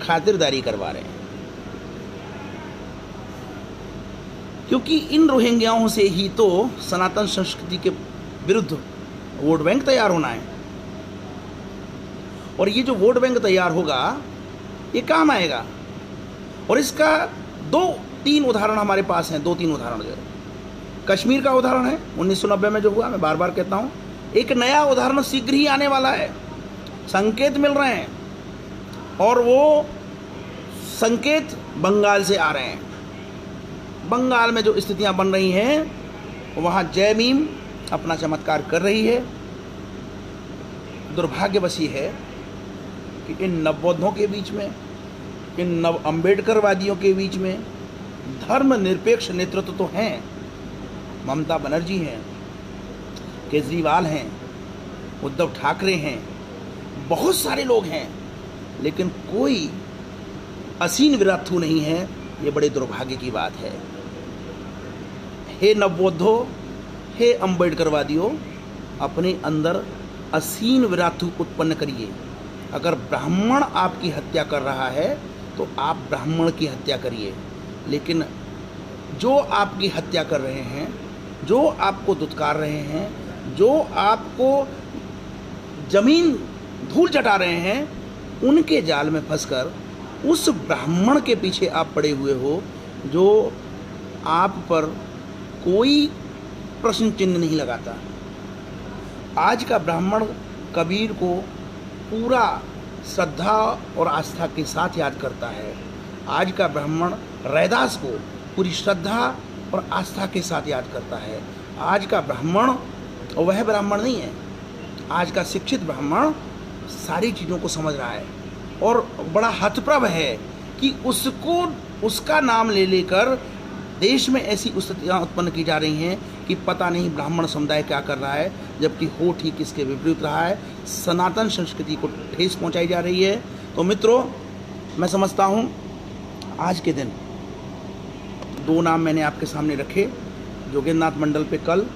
खातिरदारी करवा रहे हैं। क्योंकि इन रोहिंग्याओं से ही तो सनातन संस्कृति के विरुद्ध वोट बैंक तैयार होना है। और ये जो वोट बैंक तैयार होगा ये काम आएगा। और इसका 2-3 उदाहरण हमारे पास हैं। 2-3 उदाहरण जो कश्मीर का उदाहरण है 1990 में जो हुआ, मैं बार बार कहता हूँ। एक नया उदाहरण शीघ्र ही आने वाला है, संकेत मिल रहे हैं, और वो संकेत बंगाल से आ रहे हैं। बंगाल में जो स्थितियां बन रही हैं वहाँ जय मीम अपना चमत्कार कर रही है। दुर्भाग्यवश है कि इन नवबौद्धों के बीच में, इन नव अम्बेडकरवादियों के बीच में धर्मनिरपेक्ष नेतृत्व तो हैं। ममता बनर्जी हैं, केजरीवाल हैं, उद्धव ठाकरे हैं, बहुत सारे लोग हैं, लेकिन कोई असीन विराथू नहीं है। ये बड़े दुर्भाग्य की बात है। हे नवबौद्धों, हे अम्बेडकरवादियों, अपने अंदर असीन विराथू उत्पन्न करिए। अगर ब्राह्मण आपकी हत्या कर रहा है तो आप ब्राह्मण की हत्या करिए। लेकिन जो आपकी हत्या कर रहे हैं, जो आपको दुत्कार रहे हैं, जो आपको जमीन धूल चटा रहे हैं, उनके जाल में फंसकर उस ब्राह्मण के पीछे आप पड़े हुए हो जो आप पर कोई प्रश्न चिन्ह नहीं लगाता। आज का ब्राह्मण कबीर को पूरा श्रद्धा और आस्था के साथ याद करता है। आज का ब्राह्मण रैदास को पूरी श्रद्धा और आस्था के साथ याद करता है। आज का ब्राह्मण वह ब्राह्मण नहीं है। आज का शिक्षित ब्राह्मण सारी चीज़ों को समझ रहा है और बड़ा हतप्रभ है कि उसका नाम ले लेकर देश में ऐसी स्थितियाँ उत्पन्न की जा रही हैं कि पता नहीं ब्राह्मण समुदाय क्या कर रहा है, जबकि हो ठीक इसके विपरीत रहा है। सनातन संस्कृति को ठेस पहुंचाई जा रही है। तो मित्रों, मैं समझता हूं आज के दिन 2 नाम मैंने आपके सामने रखे। जोगेंद्रनाथ मंडल पे कल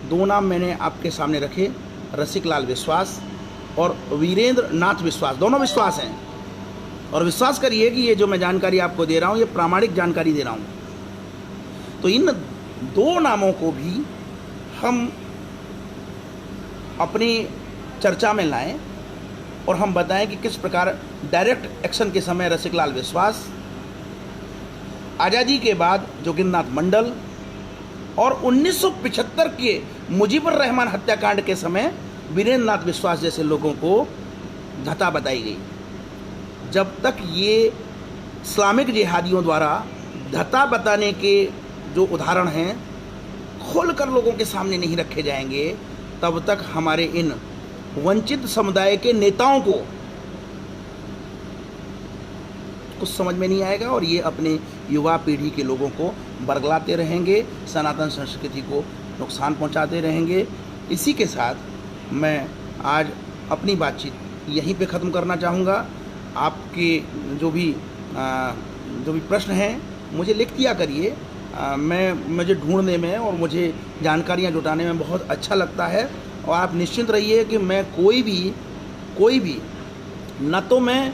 दो नाम मैंने आपके सामने रखे, रसिक लाल विश्वास और वीरेंद्र नाथ विश्वास। दोनों विश्वास हैं, और विश्वास करिए कि ये जो मैं जानकारी आपको दे रहा हूँ ये प्रामाणिक जानकारी दे रहा हूँ। तो इन दो नामों को भी हम अपनी चर्चा में लाएं और हम बताएं कि किस प्रकार डायरेक्ट एक्शन के समय रसिक लाल विश्वास, आज़ादी के बाद जोगिंद्रनाथ मंडल और 1975 के मुजीबुर रहमान हत्याकांड के समय वीरेंद्र नाथ विश्वास जैसे लोगों को धता बताई गई। जब तक ये इस्लामिक जिहादियों द्वारा धता बताने के जो उदाहरण हैं खोलकर लोगों के सामने नहीं रखे जाएंगे, तब तक हमारे इन वंचित समुदाय के नेताओं को कुछ समझ में नहीं आएगा और ये अपने युवा पीढ़ी के लोगों को बरगलाते रहेंगे, सनातन संस्कृति को नुकसान पहुंचाते रहेंगे। इसी के साथ मैं आज अपनी बातचीत यहीं पे ख़त्म करना चाहूँगा। आपके जो भी प्रश्न हैं मुझे लिख दिया करिए। मुझे ढूंढने में और मुझे जानकारियाँ जुटाने में बहुत अच्छा लगता है, और आप निश्चिंत रहिए कि मैं कोई भी न तो मैं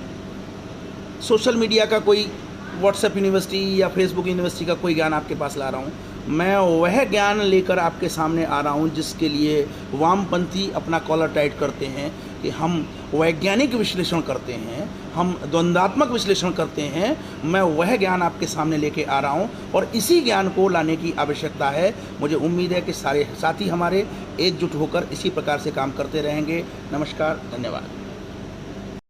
सोशल मीडिया का कोई व्हाट्सएप यूनिवर्सिटी या फेसबुक यूनिवर्सिटी का कोई ज्ञान आपके पास ला रहा हूँ। मैं वह ज्ञान लेकर आपके सामने आ रहा हूँ जिसके लिए वामपंथी अपना कॉलर टाइट करते हैं कि हम वैज्ञानिक विश्लेषण करते हैं, हम द्वंद्वात्मक विश्लेषण करते हैं। मैं वह ज्ञान आपके सामने लेके आ रहा हूँ और इसी ज्ञान को लाने की आवश्यकता है। मुझे उम्मीद है कि सारे साथी हमारे एकजुट होकर इसी प्रकार से काम करते रहेंगे। नमस्कार, धन्यवाद।